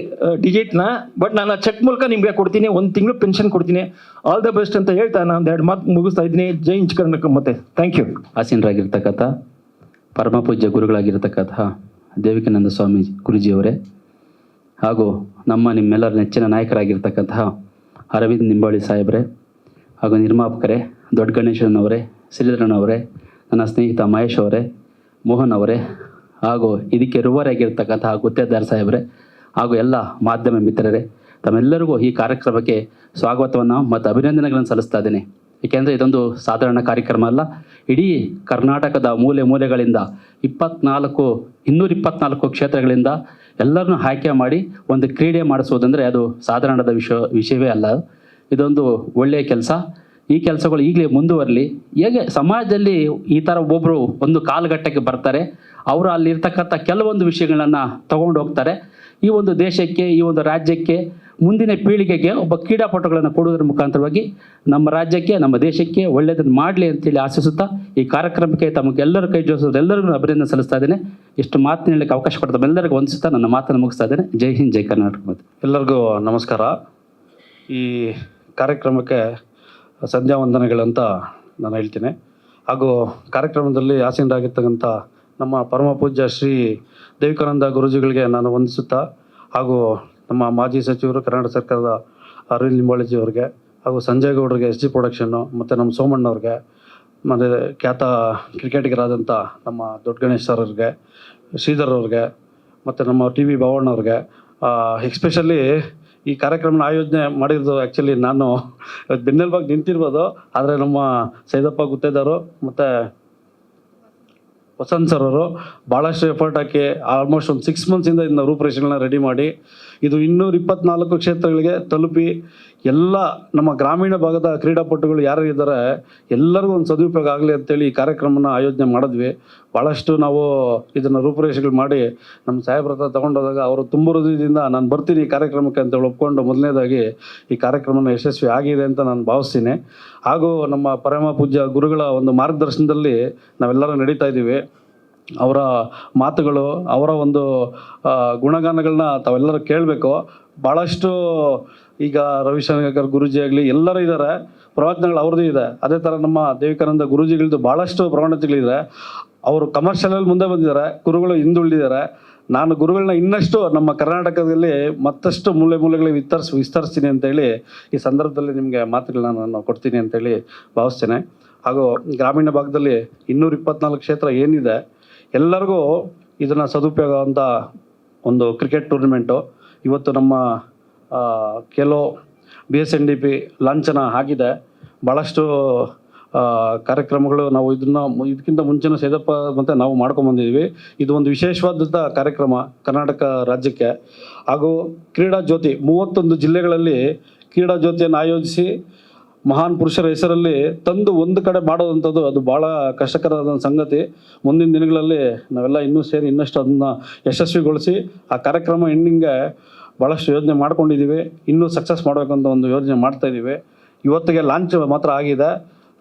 ಡಿಜಿಟ್ನ, ಬಟ್ ನಾನು ಚೆಕ್ ಮೂಲಕ ನಿಮಗೆ ಕೊಡ್ತೀನಿ, 1 ತಿಂಗಳು ಪೆನ್ಷನ್ ಕೊಡ್ತೀನಿ. ಆಲ್ ದ ಬೆಸ್ಟ್ ಅಂತ ಹೇಳ್ತಾ ನಾನು 2 ಮಾತು ಮುಗಿಸ್ತಾ ಇದ್ದೀನಿ. ಜೈ ಹಿಂದ್ ಕರ್ನಾಟಕ. ಮತ್ತೆ ಥ್ಯಾಂಕ್ ಯು. ಆಸೀನರಾಗಿರ್ತಕ್ಕಂಥ ಪರಮ ಪೂಜ್ಯ ಗುರುಗಳಾಗಿರ್ತಕ್ಕಂಥ ದೇವಿಕಾನಂದ ಸ್ವಾಮಿ ಗುರುಜಿಯವರೇ, ಹಾಗೂ ನಿಮ್ಮೆಲ್ಲರ ನೆಚ್ಚಿನ ನಾಯಕರಾಗಿರ್ತಕ್ಕಂತಹ ಅರವಿಂದ್ ನಿಂಬಾವಳಿ ಸಾಹೇಬ್ರೆ, ಹಾಗೂ ನಿರ್ಮಾಪಕರೇ, ದೊಡ್ಡ ಗಣೇಶನವರೇ, ಶ್ರೀಧರನವರೇ, ನನ್ನ ಸ್ನೇಹಿತ ಮಹೇಶ್ ಅವರೇ, ಮೋಹನ್ ಅವರೇ, ಹಾಗೂ ಇದಕ್ಕೆ ರೂವಾರಿಯಾಗಿರ್ತಕ್ಕಂತಹ ಗುತ್ತೇದಾರ್ ಸಾಹೇಬ್ರೆ, ಹಾಗೂ ಎಲ್ಲ ಮಾಧ್ಯಮ ಮಿತ್ರರೇ, ತಮ್ಮೆಲ್ಲರಿಗೂ ಈ ಕಾರ್ಯಕ್ರಮಕ್ಕೆ ಸ್ವಾಗತವನ್ನು ಮತ್ತು ಅಭಿನಂದನೆಗಳನ್ನು ಸಲ್ಲಿಸ್ತಾ ಇದ್ದೇನೆ. ಏಕೆಂದರೆ ಇದೊಂದು ಸಾಧಾರಣ ಕಾರ್ಯಕ್ರಮ ಅಲ್ಲ. ಇಡೀ ಕರ್ನಾಟಕದ ಮೂಲೆ ಮೂಲೆಗಳಿಂದ 224 ಕ್ಷೇತ್ರಗಳಿಂದ ಎಲ್ಲರನ್ನೂ ಆಯ್ಕೆ ಮಾಡಿ ಒಂದು ಕ್ರೀಡೆ ಮಾಡಿಸೋದಂದರೆ ಅದು ಸಾಧಾರಣದ ವಿಷಯವೇ ಅಲ್ಲ. ಇದೊಂದು ಒಳ್ಳೆಯ ಕೆಲಸ. ಈ ಕೆಲಸಗಳು ಈಗಲೇ ಮುಂದುವರಲಿ. ಹೇಗೆ ಸಮಾಜದಲ್ಲಿ ಈ ಥರ ಒಬ್ಬರು ಒಂದು ಕಾಲಘಟ್ಟಕ್ಕೆ ಬರ್ತಾರೆ, ಅವರು ಅಲ್ಲಿರ್ತಕ್ಕಂಥ ಕೆಲವೊಂದು ವಿಷಯಗಳನ್ನು ತಗೊಂಡು ಹೋಗ್ತಾರೆ. ಈ ಒಂದು ದೇಶಕ್ಕೆ, ಈ ಒಂದು ರಾಜ್ಯಕ್ಕೆ, ಮುಂದಿನ ಪೀಳಿಗೆಗೆ ಒಬ್ಬ ಕ್ರೀಡಾಪಟುಗಳನ್ನು ಕೊಡುವುದರ ಮುಖಾಂತರವಾಗಿ ನಮ್ಮ ರಾಜ್ಯಕ್ಕೆ, ನಮ್ಮ ದೇಶಕ್ಕೆ ಒಳ್ಳೆಯದನ್ನು ಮಾಡಲಿ ಅಂತೇಳಿ ಆಶಿಸುತ್ತಾ ಈ ಕಾರ್ಯಕ್ರಮಕ್ಕೆ ತಮಗೆಲ್ಲರೂ ಕೈ ಜೋಡಿಸೋದು ಎಲ್ಲರಿಗೂ ಅಭಿನಂದನೆ ಸಲ್ಲಿಸ್ತಾ ಇದ್ದೇನೆ. ಇಷ್ಟು ಮಾತನ್ನು ಹೇಳಲಿಕ್ಕೆ ಅವಕಾಶ ಕೊಡ್ತಾ ಎಲ್ಲರಿಗೂ ವಂದಿಸುತ್ತಾ ನನ್ನ ಮಾತನ್ನು ಮುಗಿಸ್ತಾ ಇದ್ದೇನೆ. ಜೈ ಹಿಂದ್, ಜೈ ಕರ್ನಾಟಕ. ಎಲ್ಲರಿಗೂ ನಮಸ್ಕಾರ. ಈ ಕಾರ್ಯಕ್ರಮಕ್ಕೆ ಸಂಧ್ಯಾ ವಂದನೆಗಳಂತ ನಾನು ಹೇಳ್ತೀನಿ. ಹಾಗೂ ಕಾರ್ಯಕ್ರಮದಲ್ಲಿ ಆಸೀನರಾಗಿರ್ತಕ್ಕಂಥ ನಮ್ಮ ಪರಮ ಪೂಜ್ಯ ಶ್ರೀ ದೇವಿಕಾನಂದ ಗುರೂಜಿಗಳಿಗೆ ನಾನು ವಂದಿಸುತ್ತಾ, ಹಾಗೂ ನಮ್ಮ ಮಾಜಿ ಸಚಿವರು ಕರ್ನಾಟಕ ಸರ್ಕಾರದ ಅರವಿಂದ್ ಲಿಂಬಾವಳಿಜಿ ಅವ್ರಿಗೆ, ಹಾಗೂ ಸಂಜಯ್ ಗೌಡ್ರಿಗೆ, SG ಪ್ರೊಡಕ್ಷನ್ನು, ಮತ್ತು ನಮ್ಮ ಸೋಮಣ್ಣವ್ರಿಗೆ, ಮತ್ತು ಖ್ಯಾತ ಕ್ರಿಕೆಟಿಗರಾದಂಥ ನಮ್ಮ ದೊಡ್ಡ ಗಣೇಶ್ ಸರ್ ಅವ್ರಿಗೆ, ಶ್ರೀಧರ್ ಅವ್ರಿಗೆ, ಮತ್ತು ನಮ್ಮ ಟಿ ವಿ ಭಾವಣ್ಣವ್ರಿಗೆ, ಎಕ್ಸ್ಪೆಷಲಿ ಈ ಕಾರ್ಯಕ್ರಮನ ಆಯೋಜನೆ ಮಾಡಿದ್ದು ಆ್ಯಕ್ಚುಲಿ ನಾನು ಬೆನ್ನೆಲುಬಾಗಿ ನಿಂತಿರ್ಬೋದು, ಆದರೆ ನಮ್ಮ ಸೈದಪ್ಪ ಗುತ್ತೇದಾರು ಮತ್ತು ವಸಂತ್ ಸರ್ ಅವರು ಭಾಳಷ್ಟು ಎಫರ್ಟ್ ಹಾಕಿ ಆಲ್ಮೋಸ್ಟ್ ಒಂದು 6 ಮಂತ್ಸಿಂದ ಇದನ್ನ ರೂಪುರೇಷೆಗಳನ್ನ ರೆಡಿ ಮಾಡಿ ಇದು 224 ಕ್ಷೇತ್ರಗಳಿಗೆ ತಲುಪಿ ಎಲ್ಲ ನಮ್ಮ ಗ್ರಾಮೀಣ ಭಾಗದ ಕ್ರೀಡಾಪಟುಗಳು ಯಾರು ಇದ್ದಾರೆ ಎಲ್ಲರಿಗೂ ಒಂದು ಸದುಪಯೋಗ ಆಗಲಿ ಅಂತೇಳಿ ಈ ಕಾರ್ಯಕ್ರಮನ ಆಯೋಜನೆ ಮಾಡಿದ್ವಿ. ಭಾಳಷ್ಟು ನಾವು ಇದನ್ನು ರೂಪುರೇಷೆಗಳು ಮಾಡಿ ನಮ್ಮ ಸಾಹೇಬ್ರ ಹತ್ರ ತೊಗೊಂಡೋದಾಗ ಅವರು ತುಂಬ ಹೃದಯದಿಂದ ನಾನು ಬರ್ತೀನಿ ಈ ಕಾರ್ಯಕ್ರಮಕ್ಕೆ ಅಂತೇಳಿ ಒಪ್ಕೊಂಡು ಮೊದಲನೇದಾಗಿ ಈ ಕಾರ್ಯಕ್ರಮನ ಯಶಸ್ವಿ ಆಗಿದೆ ಅಂತ ನಾನು ಭಾವಿಸ್ತೀನಿ. ಹಾಗೂ ನಮ್ಮ ಪರಮ ಪೂಜ್ಯ ಗುರುಗಳ ಒಂದು ಮಾರ್ಗದರ್ಶನದಲ್ಲಿ ನಾವೆಲ್ಲರೂ ನಡೀತಾ ಇದ್ದೀವಿ. ಅವರ ಮಾತುಗಳು, ಅವರ ಒಂದು ಗುಣಗಾನಗಳನ್ನ ತಾವೆಲ್ಲರೂ ಕೇಳಬೇಕು. ಭಾಳಷ್ಟು ಈಗ ರವಿಶಂಕರ್ ಗುರೂಜಿ ಆಗಲಿ ಎಲ್ಲರೂ ಇದ್ದಾರೆ, ಪ್ರವಚನಗಳು ಅವ್ರದ್ದು ಇದೆ. ಅದೇ ಥರ ನಮ್ಮ ದೇವಿಕಾನಂದ ಗುರೂಜಿಗಳದ್ದು ಭಾಳಷ್ಟು ಪ್ರವಚನಗಳಿದೆ. ಅವರು ಕಮರ್ಷಿಯಲಲ್ಲಿ ಮುಂದೆ ಬಂದಿದ್ದಾರೆ, ಗುರುಗಳು ಹಿಂದುಳಿದಿದ್ದಾರೆ. ನಾನು ಗುರುಗಳನ್ನ ಇನ್ನಷ್ಟು ನಮ್ಮ ಕರ್ನಾಟಕದಲ್ಲಿ ಮತ್ತಷ್ಟು ಮೂಲೆ ಮೂಲೆಗಳಿಗೆ ವಿಸ್ತರಿಸ್ತೀನಿ ಅಂತೇಳಿ ಈ ಸಂದರ್ಭದಲ್ಲಿ ನಿಮಗೆ ಮಾತುಗಳನ್ನ ನಾನು ಕೊಡ್ತೀನಿ ಅಂತೇಳಿ ಭಾವಿಸ್ತೇನೆ. ಹಾಗೂ ಗ್ರಾಮೀಣ ಭಾಗದಲ್ಲಿ 224 ಕ್ಷೇತ್ರ ಏನಿದೆ ಎಲ್ಲರಿಗೂ ಇದನ್ನು ಸದುಪಯೋಗ ಅಂತ ಒಂದು ಕ್ರಿಕೆಟ್ ಟೂರ್ನಮೆಂಟು ಇವತ್ತು ನಮ್ಮ ಕೆಲೋ BSNDP ಲಾಂಛನ ಆಗಿದೆ. ಭಾಳಷ್ಟು ಕಾರ್ಯಕ್ರಮಗಳು ನಾವು ಇದಕ್ಕಿಂತ ಮುಂಚಿನ ಸೇದಪ್ಪ ಮತ್ತು ನಾವು ಮಾಡ್ಕೊಂಬಂದಿದ್ವಿ. ಇದು ಒಂದು ವಿಶೇಷವಾದಂಥ ಕಾರ್ಯಕ್ರಮ ಕರ್ನಾಟಕ ರಾಜ್ಯಕ್ಕೆ. ಹಾಗೂ ಕ್ರೀಡಾ ಜ್ಯೋತಿ 31 ಜಿಲ್ಲೆಗಳಲ್ಲಿ ಕ್ರೀಡಾ ಜ್ಯೋತಿಯನ್ನು ಆಯೋಜಿಸಿ ಮಹಾನ್ ಪುರುಷರ ಹೆಸರಲ್ಲಿ ತಂದು ಒಂದು ಕಡೆ ಮಾಡೋದಂಥದ್ದು ಅದು ಭಾಳ ಕಷ್ಟಕರವಾದ ಸಂಗತಿ. ಮುಂದಿನ ದಿನಗಳಲ್ಲಿ ನಾವೆಲ್ಲ ಇನ್ನೂ ಸೇರಿ ಇನ್ನಷ್ಟು ಅದನ್ನು ಯಶಸ್ವಿಗೊಳಿಸಿ ಆ ಕಾರ್ಯಕ್ರಮ ಎಂಡಿಂಗ್ಗೆ ಭಾಳಷ್ಟು ಯೋಜನೆ ಮಾಡ್ಕೊಂಡಿದ್ದೀವಿ. ಇನ್ನೂ ಸಕ್ಸಸ್ ಮಾಡಬೇಕಂತ ಒಂದು ಯೋಜನೆ ಮಾಡ್ತಾಯಿದ್ದೀವಿ. ಇವತ್ತಿಗೆ ಲಾಂಚ್ ಮಾತ್ರ ಆಗಿದೆ.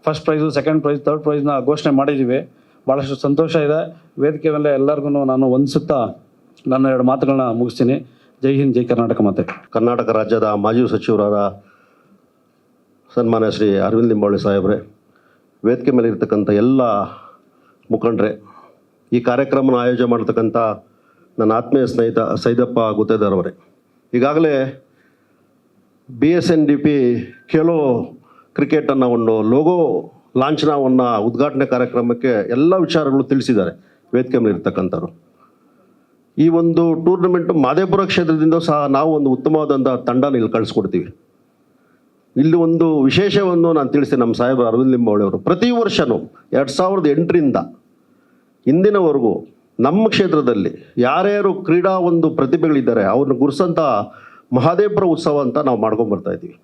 First prize, second prize, third ಪ್ರೈಸ್ನ ಘೋಷಣೆ ಮಾಡಿದ್ದೀವಿ. ಭಾಳಷ್ಟು ಸಂತೋಷ ಇದೆ. ವೇದಿಕೆ ಮೇಲೆ ಎಲ್ಲರಿಗೂ ನಾನು ವಂದಿಸುತ್ತಾ ನನ್ನ 2 ಮಾತುಗಳನ್ನ ಮುಗಿಸ್ತೀನಿ. ಜೈ ಹಿಂದ್, ಜೈ ಕರ್ನಾಟಕ ಮಾತೆ. ಕರ್ನಾಟಕ ರಾಜ್ಯದ ಮಾಜಿ ಸಚಿವರಾದ ಸನ್ಮಾನ್ಯ ಶ್ರೀ ಅರವಿಂದ್ ಲಿಂಬಾವಳಿ ಸಾಹೇಬ್ರೆ, ವೇದಿಕೆ ಮೇಲೆ ಇರ್ತಕ್ಕಂಥ ಎಲ್ಲ ಮುಖಂಡರೇ, ಈ ಕಾರ್ಯಕ್ರಮನ ಆಯೋಜನೆ ಮಾಡ್ತಕ್ಕಂಥ ನನ್ನ ಆತ್ಮೀಯ ಸ್ನೇಹಿತ ಸೈದಪ್ಪ ಗುತ್ತೇದಾರ್ ಅವರೇ, ಈಗಾಗಲೇ BSNDP ಖೇಲೋ ಕ್ರಿಕೆಟನ್ನು ಒಂದು ಲೋಗೋ ಲಾಂಛನವನ್ನು ಉದ್ಘಾಟನೆ ಕಾರ್ಯಕ್ರಮಕ್ಕೆ ಎಲ್ಲ ವಿಚಾರಗಳು ತಿಳಿಸಿದ್ದಾರೆ ವೇದಿಕೆ ಮೇಲೆ ಇರ್ತಕ್ಕಂಥವ್ರು. ಈ ಒಂದು ಟೂರ್ನಮೆಂಟು ಮಾದೇಪುರ ಕ್ಷೇತ್ರದಿಂದ ಸಹ ನಾವು ಒಂದು ಉತ್ತಮವಾದಂಥ ತಂಡನ ಇಲ್ಲಿ ಕಳಿಸ್ಕೊಡ್ತೀವಿ. ಇಲ್ಲಿ ಒಂದು ವಿಶೇಷವನ್ನು ನಾನು ತಿಳಿಸ್ತೀನಿ. ನಮ್ಮ ಸಾಹೇಬರು ಅರವಿಂದ್ ಲಿಂಬಾವಳಿ ಅವರು ಪ್ರತಿ ವರ್ಷವೂ 2008ರಿಂದ ಇಂದಿನವರೆಗೂ ನಮ್ಮ ಕ್ಷೇತ್ರದಲ್ಲಿ ಯಾರ್ಯಾರು ಕ್ರೀಡಾ ಒಂದು ಪ್ರತಿಭೆಗಳಿದ್ದಾರೆ ಅವ್ರನ್ನ ಗುರುಸಂಥ ಮಹಾದೇಪುರ ಉತ್ಸವ ಅಂತ ನಾವು ಮಾಡ್ಕೊಂಬರ್ತಾ ಇದ್ದೀವಿ.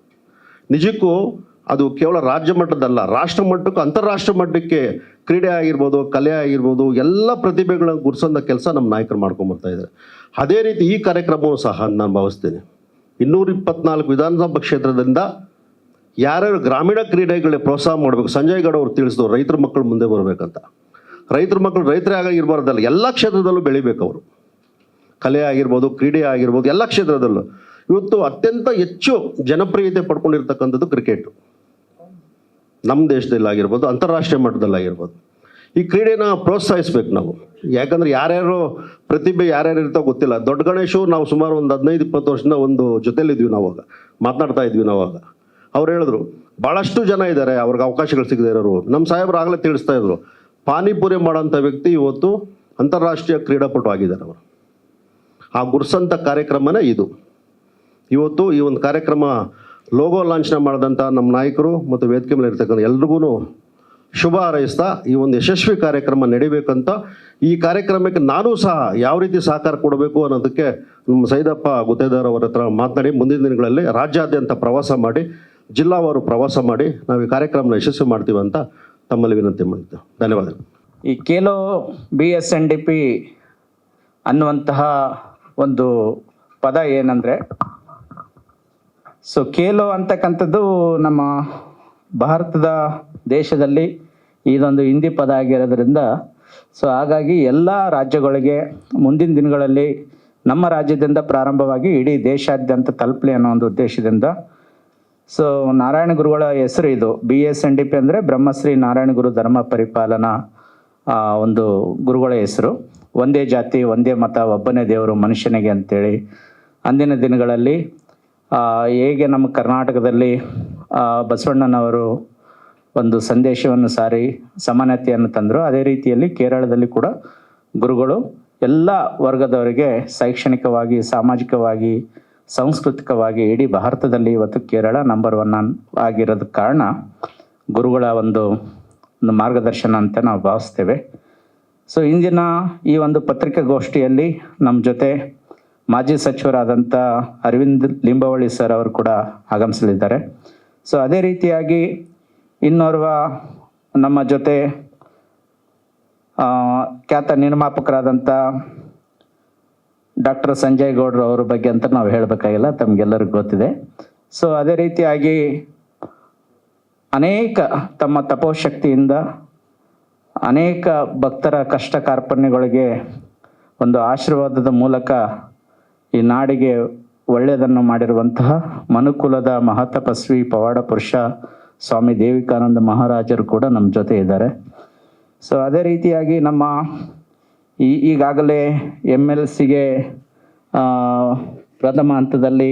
ನಿಜಕ್ಕೂ ಅದು ಕೇವಲ ರಾಜ್ಯ ಮಟ್ಟದಲ್ಲ, ರಾಷ್ಟ್ರ ಮಟ್ಟಕ್ಕೂ ಅಂತಾರಾಷ್ಟ್ರ ಮಟ್ಟಕ್ಕೆ ಕ್ರೀಡೆ ಆಗಿರ್ಬೋದು, ಕಲೆ ಆಗಿರ್ಬೋದು, ಎಲ್ಲ ಪ್ರತಿಭೆಗಳನ್ನು ಗುರುಸಂಥ ಕೆಲಸ ನಮ್ಮ ನಾಯಕರು ಮಾಡ್ಕೊಂಬರ್ತಾ ಇದ್ದಾರೆ. ಅದೇ ರೀತಿ ಈ ಕಾರ್ಯಕ್ರಮವೂ ಸಹ ನಾನು ಭಾವಿಸ್ತೇನೆ. 224 ವಿಧಾನಸಭಾ ಕ್ಷೇತ್ರದಿಂದ ಯಾರ್ಯಾರು ಗ್ರಾಮೀಣ ಕ್ರೀಡೆಗಳಿಗೆ ಪ್ರೋತ್ಸಾಹ ಮಾಡಬೇಕು. ಸಂಜಯ್ ಗೌಡ ಅವರು ತಿಳಿಸಿದ್ರು ರೈತರ ಮಕ್ಕಳು ಮುಂದೆ ಬರಬೇಕಂತ. ರೈತರ ಮಕ್ಕಳು ರೈತರೇ ಆಗಿರ್ಬಾರ್ದಲ್ಲ, ಎಲ್ಲ ಕ್ಷೇತ್ರದಲ್ಲೂ ಬೆಳಿಬೇಕು. ಅವರು ಕಲೆ ಆಗಿರ್ಬೋದು, ಕ್ರೀಡೆ ಆಗಿರ್ಬೋದು, ಎಲ್ಲ ಕ್ಷೇತ್ರದಲ್ಲೂ ಇವತ್ತು ಅತ್ಯಂತ ಹೆಚ್ಚು ಜನಪ್ರಿಯತೆ ಪಡ್ಕೊಂಡಿರ್ತಕ್ಕಂಥದ್ದು ಕ್ರಿಕೆಟು. ನಮ್ಮ ದೇಶದಲ್ಲಿ ಆಗಿರ್ಬೋದು, ಅಂತಾರಾಷ್ಟ್ರೀಯ ಮಟ್ಟದಲ್ಲಾಗಿರ್ಬೋದು. ಈ ಕ್ರೀಡೆನ ಪ್ರೋತ್ಸಾಹಿಸ್ಬೇಕು ನಾವು. ಯಾಕಂದರೆ ಯಾರ್ಯಾರು ಪ್ರತಿಭೆ ಯಾರ್ಯಾರು ಇರ್ತಾವ ಗೊತ್ತಿಲ್ಲ. ದೊಡ್ಡ ಗಣೇಶು ನಾವು ಸುಮಾರು ಒಂದು 15-20 ವರ್ಷದಿಂದ ಒಂದು ಜೊತೆಲಿದ್ವಿ, ನಾವಾಗ ಮಾತನಾಡ್ತಾ ಇದ್ವಿ. ನಾವಾಗ ಅವ್ರು ಹೇಳಿದ್ರು ಭಾಳಷ್ಟು ಜನ ಇದ್ದಾರೆ ಅವ್ರಿಗೆ ಅವಕಾಶಗಳು ಸಿಗದೇ ಇರೋರು. ನಮ್ಮ ಸಾಹೇಬರು ಆಗಲೇ ತಿಳಿಸ್ತಾ ಇದ್ರು, ಪಾನಿಪುರಿ ಮಾಡೋಂಥ ವ್ಯಕ್ತಿ ಇವತ್ತು ಅಂತಾರಾಷ್ಟ್ರೀಯ ಕ್ರೀಡಾಪಟು ಆಗಿದ್ದಾರೆ ಅವರು. ಆ ಗುರುಸಂಥ ಕಾರ್ಯಕ್ರಮನೇ ಇದು. ಇವತ್ತು ಈ ಒಂದು ಕಾರ್ಯಕ್ರಮ ಲೋಗೋ ಲಾಂಛನ ಮಾಡಿದಂಥ ನಮ್ಮ ನಾಯಕರು ಮತ್ತು ವೇದಿಕೆ ಮೇಲೆ ಇರ್ತಕ್ಕಂಥ ಎಲ್ರಿಗೂ ಶುಭ ಹಾರೈಸ್ತಾ ಈ ಒಂದು ಯಶಸ್ವಿ ಕಾರ್ಯಕ್ರಮ ನಡಿಬೇಕಂತ, ಈ ಕಾರ್ಯಕ್ರಮಕ್ಕೆ ನಾನು ಸಹ ಯಾವ ರೀತಿ ಸಹಕಾರ ಕೊಡಬೇಕು ಅನ್ನೋದಕ್ಕೆ ನಮ್ಮ ಸೈದಪ್ಪ ಗುತ್ತೇದಾರ್ ಅವರ ಹತ್ರ ಮಾತನಾಡಿ ಮುಂದಿನ ದಿನಗಳಲ್ಲಿ ರಾಜ್ಯಾದ್ಯಂತ ಪ್ರವಾಸ ಮಾಡಿ, ಜಿಲ್ಲಾವಾರು ಪ್ರವಾಸ ಮಾಡಿ ನಾವು ಈ ಕಾರ್ಯಕ್ರಮನ ಯಶಸ್ವಿ ಮಾಡ್ತೀವಿ ಅಂತ ತಮ್ಮಲ್ಲಿ ವಿನಂತಿ ಮಾಡ್ತೇವೆ. ಧನ್ಯವಾದಗಳು. ಈ ಖೇಲೋ BSNDP ಅನ್ನುವಂತಹ ಒಂದು ಪದ ಏನಂದರೆ, ಸೊ ಖೇಲೋ ಅಂತಕ್ಕಂಥದ್ದು ನಮ್ಮ ಭಾರತದ ದೇಶದಲ್ಲಿ ಇದೊಂದು ಹಿಂದಿ ಪದ ಆಗಿರೋದ್ರಿಂದ, ಸೊ ಹಾಗಾಗಿ ಎಲ್ಲ ರಾಜ್ಯಗಳಿಗೆ ಮುಂದಿನ ದಿನಗಳಲ್ಲಿ ನಮ್ಮ ರಾಜ್ಯದಿಂದ ಪ್ರಾರಂಭವಾಗಿ ಇಡೀ ದೇಶಾದ್ಯಂತ ತಲುಪಲಿ ಅನ್ನೋ ಒಂದು ಉದ್ದೇಶದಿಂದ, ಸೊ ನಾರಾಯಣ ಗುರುಗಳ ಹೆಸರು ಇದು. BSNDP ಅಂದರೆ ಬ್ರಹ್ಮಶ್ರೀ ನಾರಾಯಣ ಗುರು ಧರ್ಮ ಪರಿಪಾಲನಾ ಒಂದು ಗುರುಗಳ ಹೆಸರು. ಒಂದೇ ಜಾತಿ, ಒಂದೇ ಮತ, ಒಬ್ಬನೇ ದೇವರು ಮನುಷ್ಯನಿಗೆ ಅಂತೇಳಿ ಅಂದಿನ ದಿನಗಳಲ್ಲಿ ಹೇಗೆ ನಮ್ಮ ಕರ್ನಾಟಕದಲ್ಲಿ ಬಸವಣ್ಣನವರು ಒಂದು ಸಂದೇಶವನ್ನು ಸಾರಿ ಸಮಾನತೆಯನ್ನು ತಂದರು. ಅದೇ ರೀತಿಯಲ್ಲಿ ಕೇರಳದಲ್ಲಿ ಕೂಡ ಗುರುಗಳು ಎಲ್ಲ ವರ್ಗದವರಿಗೆ ಶೈಕ್ಷಣಿಕವಾಗಿ, ಸಾಮಾಜಿಕವಾಗಿ, ಸಾಂಸ್ಕೃತಿಕವಾಗಿ ಇಡೀ ಭಾರತದಲ್ಲಿ ಇವತ್ತು ಕೇರಳ ನಂಬರ್ 1 ಆಗಿರೋದ ಕಾರಣ ಗುರುಗಳ ಒಂದು ಮಾರ್ಗದರ್ಶನ ಅಂತ ನಾವು ಭಾವಿಸ್ತೇವೆ. ಸೊ ಇಂದಿನ ಈ ಒಂದು ಪತ್ರಿಕಾಗೋಷ್ಠಿಯಲ್ಲಿ ನಮ್ಮ ಜೊತೆ ಮಾಜಿ ಸಚಿವರಾದಂಥ ಅರವಿಂದ್ ಲಿಂಬಾವಳಿ ಸರ್ ಅವರು ಕೂಡ ಆಗಮಿಸಲಿದ್ದಾರೆ. ಸೊ ಅದೇ ರೀತಿಯಾಗಿ ಇನ್ನೋರ್ವ ನಮ್ಮ ಜೊತೆ ಖ್ಯಾತ ನಿರ್ಮಾಪಕರಾದಂಥ ಡಾಕ್ಟರ್ ಸಂಜಯ್ ಗೌಡ್ರು ಅವ್ರ ಬಗ್ಗೆ ಅಂತ ನಾವು ಹೇಳಬೇಕಾಗಿಲ್ಲ, ತಮಗೆಲ್ಲರಿಗೂ ಗೊತ್ತಿದೆ. ಸೊ ಅದೇ ರೀತಿಯಾಗಿ ಅನೇಕ ತಮ್ಮ ತಪೋಶಕ್ತಿಯಿಂದ ಅನೇಕ ಭಕ್ತರ ಕಷ್ಟ ಕಾರ್ಪಣ್ಯಗಳಿಗೆ ಒಂದು ಆಶೀರ್ವಾದದ ಮೂಲಕ ಈ ನಾಡಿಗೆ ಒಳ್ಳೆಯದನ್ನು ಮಾಡಿರುವಂತಹ ಮನುಕುಲದ ಮಹಾತಪಸ್ವಿ ಪವಾಡ ಪುರುಷ ಸ್ವಾಮಿ ದೇವಿಕಾನಂದ ಮಹಾರಾಜರು ಕೂಡ ನಮ್ಮ ಜೊತೆ ಇದ್ದಾರೆ. ಸೊ ಅದೇ ರೀತಿಯಾಗಿ ನಮ್ಮ ಈಗಾಗಲೇ MLCಗೆ ಪ್ರಥಮ ಹಂತದಲ್ಲಿ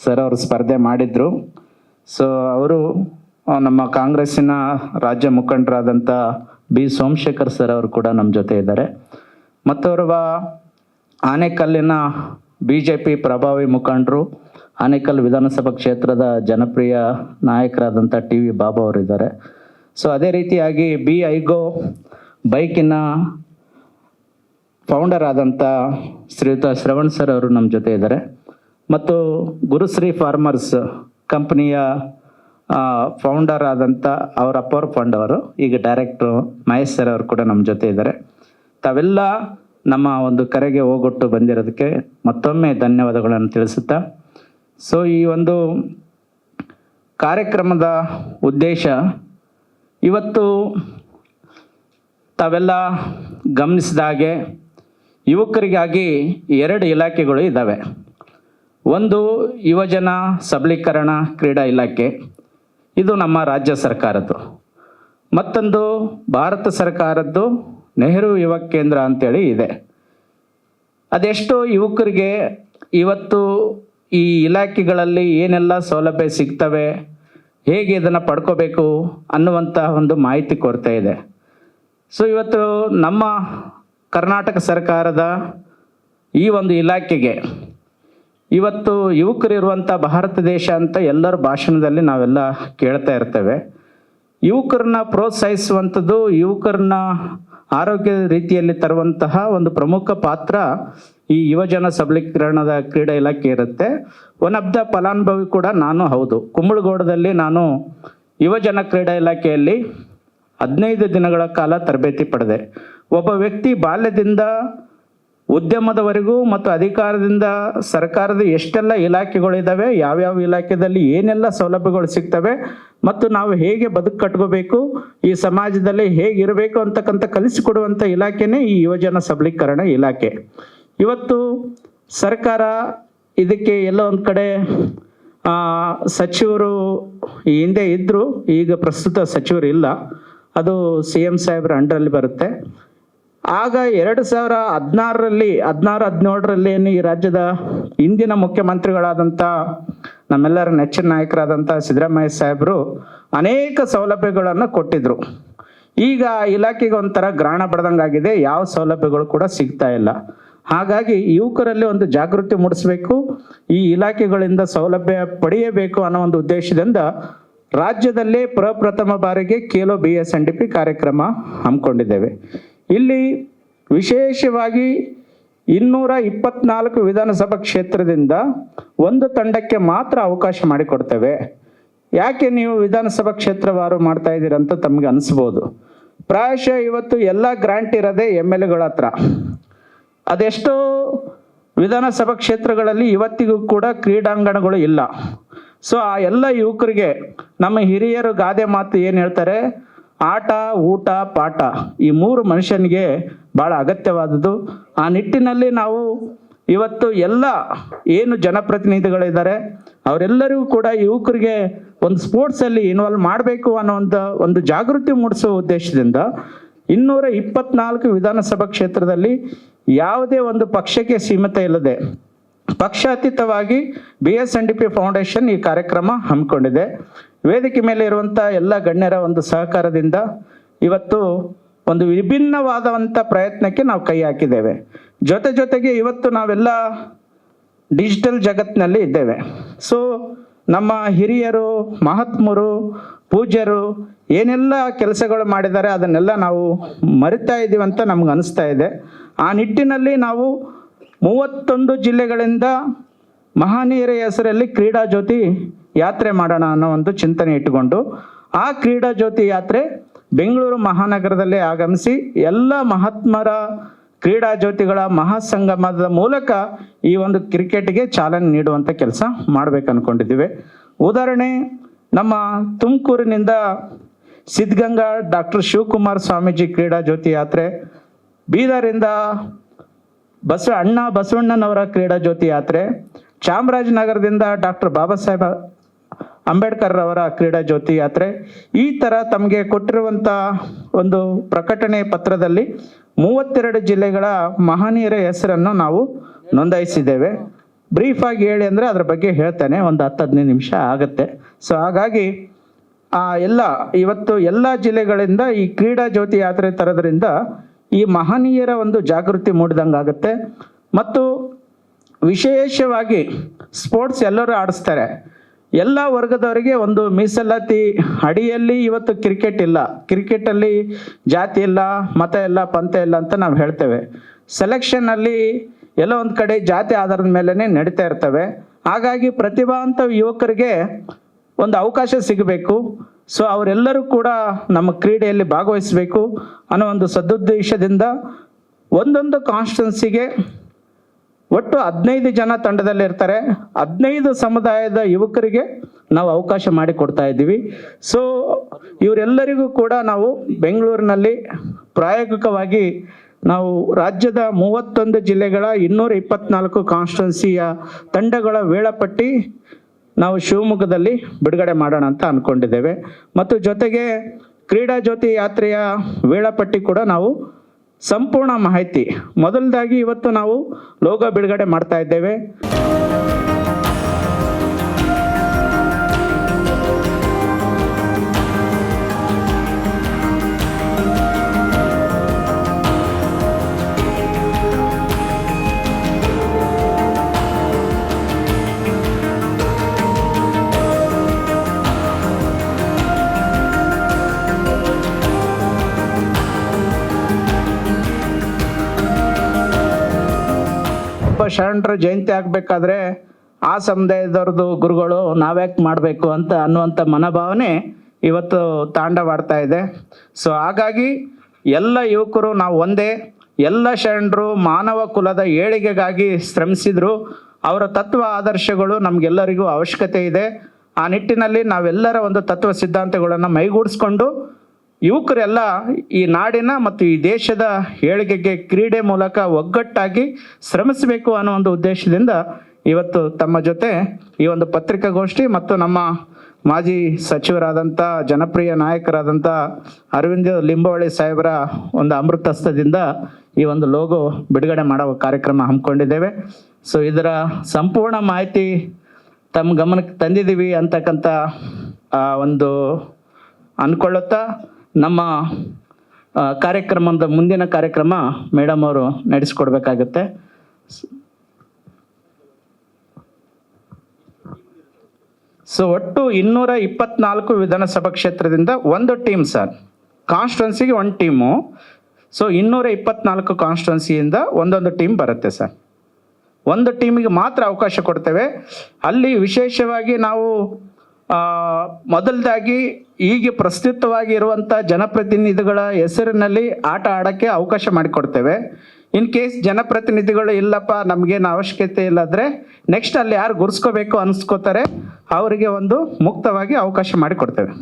ಸರ್ ಅವರು ಸ್ಪರ್ಧೆ ಮಾಡಿದರು. ಸೊ ಅವರು ನಮ್ಮ ಕಾಂಗ್ರೆಸ್ಸಿನ ರಾಜ್ಯ ಮುಖಂಡರಾದಂಥ B ಸೋಮಶೇಖರ್ ಸರ್ ಅವರು ಕೂಡ ನಮ್ಮ ಜೊತೆ ಇದ್ದಾರೆ. ಮತ್ತೋರ್ವ ಆನೇಕಲ್ಲಿನ BJP ಪ್ರಭಾವಿ ಮುಖಂಡರು, ಆನೇಕಲ್ ವಿಧಾನಸಭಾ ಕ್ಷೇತ್ರದ ಜನಪ್ರಿಯ ನಾಯಕರಾದಂಥ TV ಬಾಬಾ ಅವರಿದ್ದಾರೆ. ಸೊ ಅದೇ ರೀತಿಯಾಗಿ BIGO ಬೈಕಿನ ಫೌಂಡರ್ ಆದಂಥ ಶ್ರೀಯುತ ಶ್ರವಣ್ ಸರ್ ಅವರು ನಮ್ಮ ಜೊತೆ ಇದ್ದಾರೆ. ಮತ್ತು ಗುರುಶ್ರೀ ಫಾರ್ಮರ್ಸ್ ಕಂಪ್ನಿಯ ಫೌಂಡರ್ ಆದಂಥ ಅವರ ಅಪ್ಪರ್ ಫಂಡ್ ಅವರು, ಈಗ ಡೈರೆಕ್ಟ್ರು ಮಹೇಶ್ ಸರ್ ಅವರು ಕೂಡ ನಮ್ಮ ಜೊತೆ ಇದ್ದಾರೆ. ತಾವೆಲ್ಲ ನಮ್ಮ ಒಂದು ಕರೆಗೆ ಹೋಗೊಟ್ಟು ಬಂದಿರೋದಕ್ಕೆ ಮತ್ತೊಮ್ಮೆ ಧನ್ಯವಾದಗಳನ್ನು ತಿಳಿಸುತ್ತಾ, ಸೊ ಈ ಒಂದು ಕಾರ್ಯಕ್ರಮದ ಉದ್ದೇಶ ಇವತ್ತು ತಾವೆಲ್ಲ ಗಮನಿಸಿದ ಹಾಗೆ ಯುವಕರಿಗಾಗಿ 2 ಇಲಾಖೆಗಳು ಇದ್ದಾವೆ. ಒಂದು ಯುವಜನ ಸಬಲೀಕರಣ ಕ್ರೀಡಾ ಇಲಾಖೆ, ಇದು ನಮ್ಮ ರಾಜ್ಯ ಸರ್ಕಾರದ್ದು. ಮತ್ತೊಂದು ಭಾರತ ಸರ್ಕಾರದ್ದು ನೆಹರು ಯುವ ಕೇಂದ್ರ ಅಂತೇಳಿ ಇದೆ. ಅದೆಷ್ಟೋ ಯುವಕರಿಗೆ ಇವತ್ತು ಈ ಇಲಾಖೆಗಳಲ್ಲಿ ಏನೆಲ್ಲ ಸೌಲಭ್ಯ ಸಿಗ್ತವೆ, ಹೇಗೆ ಇದನ್ನು ಪಡ್ಕೋಬೇಕು ಅನ್ನುವಂಥ ಒಂದು ಮಾಹಿತಿ ಕೊರತೆ ಇದೆ. ಸೊ ಇವತ್ತು ನಮ್ಮ ಕರ್ನಾಟಕ ಸರ್ಕಾರದ ಈ ಒಂದು ಇಲಾಖೆಗೆ ಇವತ್ತು ಯುವಕರಿರುವಂಥ ಭಾರತ ದೇಶ ಅಂತ ಎಲ್ಲರ ಭಾಷಣದಲ್ಲಿ ನಾವೆಲ್ಲ ಕೇಳ್ತಾ ಇರ್ತೇವೆ. ಯುವಕರನ್ನ ಪ್ರೋತ್ಸಾಹಿಸುವಂಥದ್ದು, ಯುವಕರನ್ನ ಆರೋಗ್ಯ ರೀತಿಯಲ್ಲಿ ತರುವಂತಹ ಒಂದು ಪ್ರಮುಖ ಪಾತ್ರ ಈ ಯುವಜನ ಸಬಲೀಕರಣದ ಕ್ರೀಡಾ ಇಲಾಖೆ ಇರುತ್ತೆ. ಒನ್ ಆಫ್ ದ ಫಲಾನುಭವಿ ಕೂಡ ನಾನು ಹೌದು. ಕುಂಬಳಗೌಡದಲ್ಲಿ ನಾನು ಯುವಜನ ಕ್ರೀಡಾ ಇಲಾಖೆಯಲ್ಲಿ 15 ದಿನಗಳ ಕಾಲ ತರಬೇತಿ ಪಡೆದೆ. ಒಬ್ಬ ವ್ಯಕ್ತಿ ಬಾಲ್ಯದಿಂದ ಉದ್ಯಮದವರೆಗೂ ಮತ್ತು ಅಧಿಕಾರದಿಂದ ಸರ್ಕಾರದ ಎಷ್ಟೆಲ್ಲ ಇಲಾಖೆಗಳಿದ್ದಾವೆ, ಯಾವ್ಯಾವ ಇಲಾಖೆಯಲ್ಲಿ ಏನೆಲ್ಲ ಸೌಲಭ್ಯಗಳು ಸಿಗ್ತವೆ ಮತ್ತು ನಾವು ಹೇಗೆ ಬದುಕು ಕಟ್ಕೋಬೇಕು, ಈ ಸಮಾಜದಲ್ಲಿ ಹೇಗಿರಬೇಕು ಅಂತಕ್ಕಂಥ ಕಲಿಸಿಕೊಡುವಂಥ ಇಲಾಖೆನೇ ಈ ಯುವಜನ ಸಬಲೀಕರಣ ಇಲಾಖೆ. ಇವತ್ತು ಸರ್ಕಾರ ಇದಕ್ಕೆ ಎಲ್ಲೋ ಒಂದು ಕಡೆ ಸಚಿವರು ಈ ಹಿಂದೆ ಇದ್ದರು, ಈಗ ಪ್ರಸ್ತುತ ಸಚಿವರು ಇಲ್ಲ, ಅದು CM ಸಾಹೇಬ್ರ ಅಂಡರಲ್ಲಿ ಬರುತ್ತೆ. ಆಗ 2016-17 ಈ ರಾಜ್ಯದ ಇಂದಿನ ಮುಖ್ಯಮಂತ್ರಿಗಳಾದಂಥ ನಮ್ಮೆಲ್ಲರ ನೆಚ್ಚಿನ ನಾಯಕರಾದಂಥ ಸಿದ್ದರಾಮಯ್ಯ ಸಾಹೇಬರು ಅನೇಕ ಸೌಲಭ್ಯಗಳನ್ನು ಕೊಟ್ಟಿದ್ರು. ಈಗ ಇಲಾಖೆಗೆ ಒಂಥರ ಗ್ರಾಣ ಬಡ್ದಂಗಾಗಿದೆ, ಯಾವ ಸೌಲಭ್ಯಗಳು ಕೂಡ ಸಿಗ್ತಾ ಇಲ್ಲ. ಹಾಗಾಗಿ ಯುವಕರಲ್ಲಿ ಒಂದು ಜಾಗೃತಿ ಮೂಡಿಸಬೇಕು, ಈ ಇಲಾಖೆಗಳಿಂದ ಸೌಲಭ್ಯ ಪಡೆಯಬೇಕು ಅನ್ನೋ ಒಂದು ಉದ್ದೇಶದಿಂದ ರಾಜ್ಯದಲ್ಲೇ ಪ್ರಪ್ರಥಮ ಬಾರಿಗೆ ಖೇಲೋ BSNDP ಕಾರ್ಯಕ್ರಮ ಹಮ್ಮಿಕೊಂಡಿದ್ದೇವೆ. ಇಲ್ಲಿ ವಿಶೇಷವಾಗಿ 224 ವಿಧಾನಸಭಾ ಕ್ಷೇತ್ರದಿಂದ ಒಂದು ತಂಡಕ್ಕೆ ಮಾತ್ರ ಅವಕಾಶ ಮಾಡಿಕೊಡ್ತೇವೆ. ಯಾಕೆ ನೀವು ವಿಧಾನಸಭಾ ಕ್ಷೇತ್ರವಾರು ಮಾಡ್ತಾ ಇದ್ದೀರಂತ ತಮಗೆ ಅನಿಸ್ಬೋದು. ಪ್ರಾಯಶಃ ಇವತ್ತು ಎಲ್ಲ ಗ್ರಾಂಟ್ ಇರೋದೇ MLAಗಳ ಹತ್ರ. ಅದೆಷ್ಟೋ ವಿಧಾನಸಭಾ ಕ್ಷೇತ್ರಗಳಲ್ಲಿ ಇವತ್ತಿಗೂ ಕೂಡ ಕ್ರೀಡಾಂಗಣಗಳು ಇಲ್ಲ. ಸೊ ಆ ಎಲ್ಲ ಯುವಕರಿಗೆ ನಮ್ಮ ಹಿರಿಯರು ಗಾದೆ ಮಾತು ಏನು ಹೇಳ್ತಾರೆ, ಆಟ, ಊಟ, ಪಾಠ, ಈ 3 ಮನುಷ್ಯನಿಗೆ ಭಾಳ ಅಗತ್ಯವಾದದ್ದು. ಆ ನಿಟ್ಟಿನಲ್ಲಿ ನಾವು ಇವತ್ತು ಎಲ್ಲ ಏನು ಜನಪ್ರತಿನಿಧಿಗಳಿದ್ದಾರೆ ಅವರೆಲ್ಲರಿಗೂ ಕೂಡ ಯುವಕರಿಗೆ ಒಂದು ಸ್ಪೋರ್ಟ್ಸಲ್ಲಿ ಇನ್ವಾಲ್ವ್ ಮಾಡಬೇಕು ಅನ್ನೋಂಥ ಒಂದು ಜಾಗೃತಿ ಮೂಡಿಸುವ ಉದ್ದೇಶದಿಂದ 224 ವಿಧಾನಸಭಾ ಕ್ಷೇತ್ರದಲ್ಲಿ ಯಾವುದೇ ಒಂದು ಪಕ್ಷಕ್ಕೆ ಸೀಮಿತ ಇಲ್ಲದೆ ಪಕ್ಷಾತೀತವಾಗಿ BSNDP ಫೌಂಡೇಶನ್ ಈ ಕಾರ್ಯಕ್ರಮ ಹಮ್ಮಿಕೊಂಡಿದೆ. ವೇದಿಕೆ ಮೇಲೆ ಇರುವಂಥ ಎಲ್ಲ ಗಣ್ಯರ ಒಂದು ಸಹಕಾರದಿಂದ ಇವತ್ತು ಒಂದು ವಿಭಿನ್ನವಾದಂಥ ಪ್ರಯತ್ನಕ್ಕೆ ನಾವು ಕೈ ಹಾಕಿದ್ದೇವೆ. ಜೊತೆಗೆ ಇವತ್ತು ನಾವೆಲ್ಲ ಡಿಜಿಟಲ್ ಜಗತ್ತಿನಲ್ಲಿ ಇದ್ದೇವೆ. ಸೊ ನಮ್ಮ ಹಿರಿಯರು, ಮಹಾತ್ಮರು, ಪೂಜ್ಯರು ಏನೆಲ್ಲ ಕೆಲಸಗಳು ಮಾಡಿದ್ದಾರೆ ಅದನ್ನೆಲ್ಲ ನಾವು ಮರಿತಾ ಇದ್ದೀವಿ ಅಂತ ನಮ್ಗೆ ಅನಿಸ್ತಾ ಇದೆ. ಆ ನಿಟ್ಟಿನಲ್ಲಿ ನಾವು 31 ಜಿಲ್ಲೆಗಳಿಂದ ಮಹನೀಯರ ಹೆಸರಲ್ಲಿ ಕ್ರೀಡಾ ಜ್ಯೋತಿ ಯಾತ್ರೆ ಮಾಡೋಣ ಅನ್ನೋ ಒಂದು ಚಿಂತನೆ ಇಟ್ಟುಕೊಂಡು ಆ ಕ್ರೀಡಾ ಜ್ಯೋತಿ ಯಾತ್ರೆ ಬೆಂಗಳೂರು ಮಹಾನಗರದಲ್ಲಿ ಆಗಮಿಸಿ ಎಲ್ಲ ಮಹಾತ್ಮರ ಕ್ರೀಡಾ ಜ್ಯೋತಿಗಳ ಮಹಾಸಂಗಮದ ಮೂಲಕ ಈ ಒಂದು ಕ್ರಿಕೆಟ್ಗೆ ಚಾಲನೆ ನೀಡುವಂಥ ಕೆಲಸ ಮಾಡ್ಬೇಕು ಅನ್ಕೊಂಡಿದ್ದೀವಿ. ಉದಾಹರಣೆ, ನಮ್ಮ ತುಮಕೂರಿನಿಂದ ಸಿದ್ಧಗಂಗಾ ಡಾಕ್ಟರ್ ಶಿವಕುಮಾರ್ ಸ್ವಾಮೀಜಿ ಕ್ರೀಡಾ ಜ್ಯೋತಿ ಯಾತ್ರೆ, ಬೀದರಿಂದ ಬಸವಣ್ಣನವರ ಕ್ರೀಡಾ ಜ್ಯೋತಿ ಯಾತ್ರೆ, ಚಾಮರಾಜನಗರದಿಂದ ಡಾಕ್ಟರ್ ಬಾಬಾ ಸಾಹೇಬ್ ಅಂಬೇಡ್ಕರ್ ಅವರ ಕ್ರೀಡಾ ಜ್ಯೋತಿ ಯಾತ್ರೆ. ಈ ಥರ ತಮಗೆ ಕೊಟ್ಟಿರುವಂಥ ಒಂದು ಪ್ರಕಟಣೆ ಪತ್ರದಲ್ಲಿ 32 ಜಿಲ್ಲೆಗಳ ಮಹನೀಯರ ಹೆಸರನ್ನು ನಾವು ನೋಂದಾಯಿಸಿದ್ದೇವೆ. ಬ್ರೀಫಾಗಿ ಹೇಳಿ ಅಂದರೆ ಅದ್ರ ಬಗ್ಗೆ ಹೇಳ್ತಾನೆ, ಒಂದು 10-15 ನಿಮಿಷ ಆಗುತ್ತೆ. ಸೊ ಹಾಗಾಗಿ ಇವತ್ತು ಎಲ್ಲ ಜಿಲ್ಲೆಗಳಿಂದ ಈ ಕ್ರೀಡಾ ಜ್ಯೋತಿ ಯಾತ್ರೆ ತರೋದ್ರಿಂದ ಈ ಮಹನೀಯರ ಒಂದು ಜಾಗೃತಿ ಮೂಡಿದಂಗೆ ಆಗುತ್ತೆ. ಮತ್ತು ವಿಶೇಷವಾಗಿ ಸ್ಪೋರ್ಟ್ಸ್ ಎಲ್ಲರೂ ಆಡಿಸ್ತಾರೆ, ಎಲ್ಲ ವರ್ಗದವರಿಗೆ ಒಂದು ಮೀಸಲಾತಿ ಅಡಿಯಲ್ಲಿ ಇವತ್ತು ಕ್ರಿಕೆಟ್ ಇಲ್ಲ. ಕ್ರಿಕೆಟಲ್ಲಿ ಜಾತಿ ಇಲ್ಲ, ಮತ ಇಲ್ಲ, ಪಂಥ ಇಲ್ಲ ಅಂತ ನಾವು ಹೇಳ್ತೇವೆ. ಸೆಲೆಕ್ಷನ್ನಲ್ಲಿ ಎಲ್ಲೋ ಒಂದು ಕಡೆ ಜಾತಿ ಆಧಾರದ ಮೇಲೇ ನಡೀತಾ ಇರ್ತವೆ. ಹಾಗಾಗಿ ಪ್ರತಿಭಾವಂತ ಯುವಕರಿಗೆ ಒಂದು ಅವಕಾಶ ಸಿಗಬೇಕು. ಸೊ ಅವರೆಲ್ಲರೂ ಕೂಡ ನಮ್ಮ ಕ್ರೀಡೆಯಲ್ಲಿ ಭಾಗವಹಿಸಬೇಕು ಅನ್ನೋ ಒಂದು ಸದುದ್ದೇಶದಿಂದ ಒಂದೊಂದು ಕಾನ್ಸ್ಟಿಟ್ಯುನ್ಸಿಗೆ ಒಟ್ಟು 15 ಜನ ತಂಡದಲ್ಲಿರ್ತಾರೆ. 15 ಸಮುದಾಯದ ಯುವಕರಿಗೆ ನಾವು ಅವಕಾಶ ಮಾಡಿಕೊಡ್ತಾ ಇದ್ದೀವಿ. ಸೊ ಇವರೆಲ್ಲರಿಗೂ ಕೂಡ ನಾವು ಬೆಂಗಳೂರಿನಲ್ಲಿ ಪ್ರಾಯೋಗಿಕವಾಗಿ ನಾವು ರಾಜ್ಯದ 31 ಜಿಲ್ಲೆಗಳ 224 ಕಾನ್ಸ್ಟಿಟ್ಯುನ್ಸಿಯ ತಂಡಗಳ ವೇಳಾಪಟ್ಟಿ ನಾವು ಶಿವಮೊಗ್ಗದಲ್ಲಿ ಬಿಡುಗಡೆ ಮಾಡೋಣ ಅಂತ ಅಂದ್ಕೊಂಡಿದ್ದೇವೆ. ಮತ್ತು ಜೊತೆಗೆ ಕ್ರೀಡಾ ಜ್ಯೋತಿ ಯಾತ್ರೆಯ ವೇಳಾಪಟ್ಟಿ ಕೂಡ ನಾವು ಸಂಪೂರ್ಣ ಮಾಹಿತಿ ಮೊದಲದಾಗಿ ಇವತ್ತು ನಾವು ಲೋಗೋ ಬಿಡುಗಡೆ ಮಾಡ್ತಾ ಇದ್ದೇವೆ. ಶರಣರ ಜಯಂತಿ ಆಗಬೇಕಾದ್ರೆ ಆ ಸಮುದಾಯದವ್ರದ್ದು ಗುರುಗಳು ನಾವ್ಯಾಕೆ ಮಾಡಬೇಕು ಅಂತ ಅನ್ನುವಂಥ ಮನೋಭಾವನೆ ಇವತ್ತು ತಾಂಡವಾಡ್ತಾ ಇದೆ. ಸೊ ಹಾಗಾಗಿ ಎಲ್ಲ ಯುವಕರು ನಾವು ಒಂದೇ, ಎಲ್ಲ ಶರಣರು ಮಾನವ ಕುಲದ ಏಳಿಗೆಗಾಗಿ ಶ್ರಮಿಸಿದ್ರು. ಅವರ ತತ್ವ ಆದರ್ಶಗಳು ನಮಗೆಲ್ಲರಿಗೂ ಅವಶ್ಯಕತೆ ಇದೆ. ಆ ನಿಟ್ಟಿನಲ್ಲಿ ನಾವೆಲ್ಲರ ಒಂದು ತತ್ವ ಸಿದ್ಧಾಂತಗಳನ್ನು ಮೈಗೂಡಿಸ್ಕೊಂಡು ಯುವಕರೆಲ್ಲ ಈ ನಾಡಿನ ಮತ್ತು ಈ ದೇಶದ ಏಳಿಗೆಗೆ ಕ್ರೀಡೆ ಮೂಲಕ ಒಗ್ಗಟ್ಟಾಗಿ ಶ್ರಮಿಸಬೇಕು ಅನ್ನೋ ಒಂದು ಉದ್ದೇಶದಿಂದ ಇವತ್ತು ತಮ್ಮ ಜೊತೆ ಈ ಒಂದು ಪತ್ರಿಕಾಗೋಷ್ಠಿ ಮತ್ತು ನಮ್ಮ ಮಾಜಿ ಸಚಿವರಾದಂಥ ಜನಪ್ರಿಯ ನಾಯಕರಾದಂಥ ಅರವಿಂದ ಲಿಂಬಾವಳಿ ಸಾಹೇಬರ ಒಂದು ಅಮೃತಹಸ್ತದಿಂದ ಈ ಒಂದು ಲೋಗೋ ಬಿಡುಗಡೆ ಮಾಡೋ ಕಾರ್ಯಕ್ರಮ ಹಮ್ಮಿಕೊಂಡಿದ್ದೇವೆ. ಸೊ ಇದರ ಸಂಪೂರ್ಣ ಮಾಹಿತಿ ತಮ್ಮ ಗಮನಕ್ಕೆ ತಂದಿದ್ದೀವಿ ಅಂತಕ್ಕಂಥ ಒಂದು ಅಂದ್ಕೊಳ್ಳುತ್ತಾ ನಮ್ಮ ಕಾರ್ಯಕ್ರಮದ ಮುಂದಿನ ಕಾರ್ಯಕ್ರಮ ಮೇಡಮ್ ಅವರು ನಡೆಸ್ಕೊಡ್ಬೇಕಾಗತ್ತೆ. ಸೊ ಒಟ್ಟು 224 ವಿಧಾನಸಭಾ ಕ್ಷೇತ್ರದಿಂದ ಒಂದು ಟೀಮ್ ಸರ್, ಕಾನ್ಸ್ಟಿಟ್ಯುನ್ಸಿಗೆ ಒಂದು ಟೀಮು. ಸೊ 224 ಕಾನ್ಸ್ಟಿಟ್ಯುನ್ಸಿಯಿಂದ ಒಂದೊಂದು ಟೀಮ್ ಬರುತ್ತೆ ಸರ್. ಒಂದು ಟೀಮಿಗೆ ಮಾತ್ರ ಅವಕಾಶ ಕೊಡ್ತೇವೆ. ಅಲ್ಲಿ ವಿಶೇಷವಾಗಿ ನಾವು ಮೊದಲದಾಗಿ ಈಗ ಪ್ರಸ್ತುತವಾಗಿ ಇರುವಂಥ ಜನಪ್ರತಿನಿಧಿಗಳ ಹೆಸರಿನಲ್ಲಿ ಆಟ ಆಡೋಕ್ಕೆ ಅವಕಾಶ ಮಾಡಿಕೊಡ್ತೇವೆ. ಇನ್ ಕೇಸ್ ಜನಪ್ರತಿನಿಧಿಗಳು ಇಲ್ಲಪ್ಪ ನಮಗೇನು ಅವಶ್ಯಕತೆ ಇಲ್ಲದ್ರೆ ನೆಕ್ಸ್ಟ್ ಅಲ್ಲಿ ಯಾರು ಗುರ್ಸ್ಕೋಬೇಕು ಅನಿಸ್ಕೋತಾರೆ ಅವರಿಗೆ ಒಂದು ಮುಕ್ತವಾಗಿ ಅವಕಾಶ ಮಾಡಿಕೊಡ್ತೇವೆ.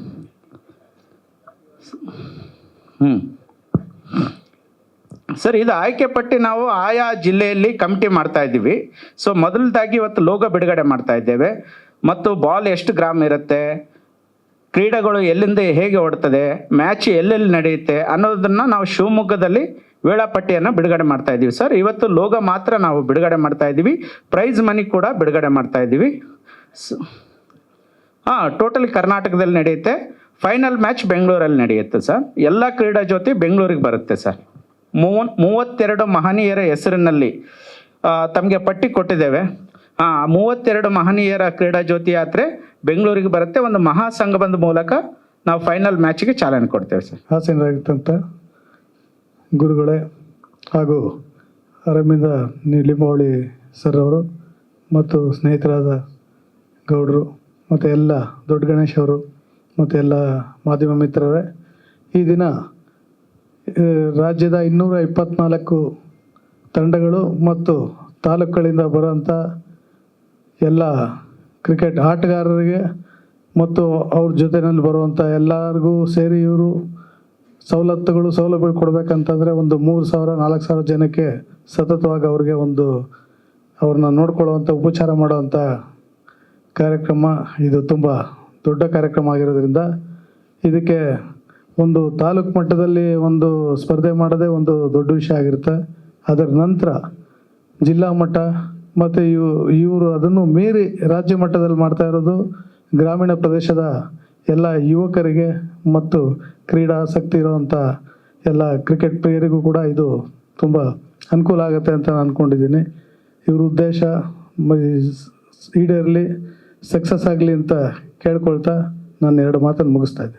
ಸರ್, ಇದು ಆಯ್ಕೆ ಪಟ್ಟಿ ನಾವು ಆಯಾ ಜಿಲ್ಲೆಯಲ್ಲಿ ಕಮಿಟಿ ಮಾಡ್ತಾ ಇದ್ದೀವಿ. ಸೊ ಮೊದಲದಾಗಿ ಇವತ್ತು ಲೋಗೋ ಬಿಡುಗಡೆ ಮಾಡ್ತಾ ಇದ್ದೇವೆ. ಮತ್ತು ಬಾಲ್ ಎಷ್ಟು ಗ್ರಾಮ್ ಇರುತ್ತೆ, ಕ್ರೀಡೆಗಳು ಎಲ್ಲಿಂದ ಹೇಗೆ ಓಡ್ತದೆ, ಮ್ಯಾಚ್ ಎಲ್ಲೆಲ್ಲಿ ನಡೆಯುತ್ತೆ ಅನ್ನೋದನ್ನು ನಾವು ಶಿವಮೊಗ್ಗದಲ್ಲಿ ವೇಳಾಪಟ್ಟಿಯನ್ನು ಬಿಡುಗಡೆ ಮಾಡ್ತಾ ಇದ್ದೀವಿ ಸರ್. ಇವತ್ತು ಲೋಗೋ ಮಾತ್ರ ನಾವು ಬಿಡುಗಡೆ ಮಾಡ್ತಾ ಇದ್ದೀವಿ, ಪ್ರೈಸ್ ಮನಿ ಕೂಡ ಬಿಡುಗಡೆ ಮಾಡ್ತಾ ಇದ್ದೀವಿ. ಟೋಟಲ್ ಕರ್ನಾಟಕದಲ್ಲಿ ನಡೆಯುತ್ತೆ. ಫೈನಲ್ ಮ್ಯಾಚ್ ಬೆಂಗಳೂರಲ್ಲಿ ನಡೆಯುತ್ತೆ ಸರ್. ಎಲ್ಲ ಕ್ರೀಡಾ ಜ್ಯೋತಿ ಬೆಂಗಳೂರಿಗೆ ಬರುತ್ತೆ ಸರ್. 32 ಮಹನೀಯರ ಹೆಸರಿನಲ್ಲಿ ತಮಗೆ ಪಟ್ಟಿ ಕೊಟ್ಟಿದ್ದೇವೆ. 32 ಮಹನೀಯರ ಕ್ರೀಡಾ ಜ್ಯೋತಿ ಯಾತ್ರೆ ಬೆಂಗಳೂರಿಗೆ ಬರುತ್ತೆ. ಒಂದು ಮಹಾಸಂಗಮದ ಮೂಲಕ ನಾವು ಫೈನಲ್ ಮ್ಯಾಚ್ಗೆ ಚಾಲನೆ ಕೊಡ್ತೇವೆ ಸರ್. ಹಾಸನರಾಗಿರ್ತಂಥ ಗುರುಗಳೇ ಹಾಗೂ ಅರವಿಂದ ಲಿಂಬಾವಳಿ ಸರ್ ಅವರು ಮತ್ತು ಸ್ನೇಹಿತರಾದ ಗೌಡರು ಮತ್ತು ಎಲ್ಲ ದೊಡ್ಡ ಗಣೇಶ್ ಅವರು ಮತ್ತು ಎಲ್ಲ ಮಾಧ್ಯಮ ಮಿತ್ರರೇ, ಈ ದಿನ ರಾಜ್ಯದ 224 ತಂಡಗಳು ಮತ್ತು ತಾಲೂಕುಗಳಿಂದ ಬರುವಂಥ ಎಲ್ಲ ಕ್ರಿಕೆಟ್ ಆಟಗಾರರಿಗೆ ಮತ್ತು ಅವ್ರ ಜೊತೆಯಲ್ಲಿ ಬರುವಂಥ ಎಲ್ಲರಿಗೂ ಸೇರಿ ಇವರು ಸೌಲಭ್ಯಗಳು ಕೊಡಬೇಕಂತಂದರೆ ಒಂದು 3,000-4,000 ಜನಕ್ಕೆ ಸತತವಾಗಿ ಅವ್ರಿಗೆ ಅವ್ರನ್ನ ನೋಡ್ಕೊಳ್ಳುವಂಥ ಉಪಚಾರ ಮಾಡುವಂಥ ಕಾರ್ಯಕ್ರಮ ಇದು ತುಂಬ ದೊಡ್ಡ ಕಾರ್ಯಕ್ರಮ ಆಗಿರೋದ್ರಿಂದ ಇದಕ್ಕೆ ಒಂದು ತಾಲೂಕು ಮಟ್ಟದಲ್ಲಿ ಒಂದು ಸ್ಪರ್ಧೆ ಮಾಡೋದೇ ಒಂದು ದೊಡ್ಡ ವಿಷಯ ಆಗಿರುತ್ತೆ. ಅದರ ನಂತರ ಜಿಲ್ಲಾ ಮಟ್ಟ ಮತ್ತು ಇವರು ಅದನ್ನು ಮೀರಿ ರಾಜ್ಯ ಮಟ್ಟದಲ್ಲಿ ಮಾಡ್ತಾ ಇರೋದು ಗ್ರಾಮೀಣ ಪ್ರದೇಶದ ಎಲ್ಲ ಯುವಕರಿಗೆ ಮತ್ತು ಕ್ರೀಡಾಸಕ್ತಿ ಇರುವಂಥ ಎಲ್ಲ ಕ್ರಿಕೆಟ್ ಪ್ರಿಯರಿಗೂ ಕೂಡ ಇದು ತುಂಬ ಅನುಕೂಲ ಆಗುತ್ತೆ ಅಂತ ನಾನು ಅಂದ್ಕೊಂಡಿದ್ದೀನಿ. ಇವ್ರ ಉದ್ದೇಶ ಈಡೇರಲಿ, ಸಕ್ಸಸ್ ಆಗಲಿ ಅಂತ ಕೇಳ್ಕೊಳ್ತಾ ನಾನು 2 ಮಾತನ್ನು ಮುಗಿಸ್ತಾ ಇದ್ದೀನಿ.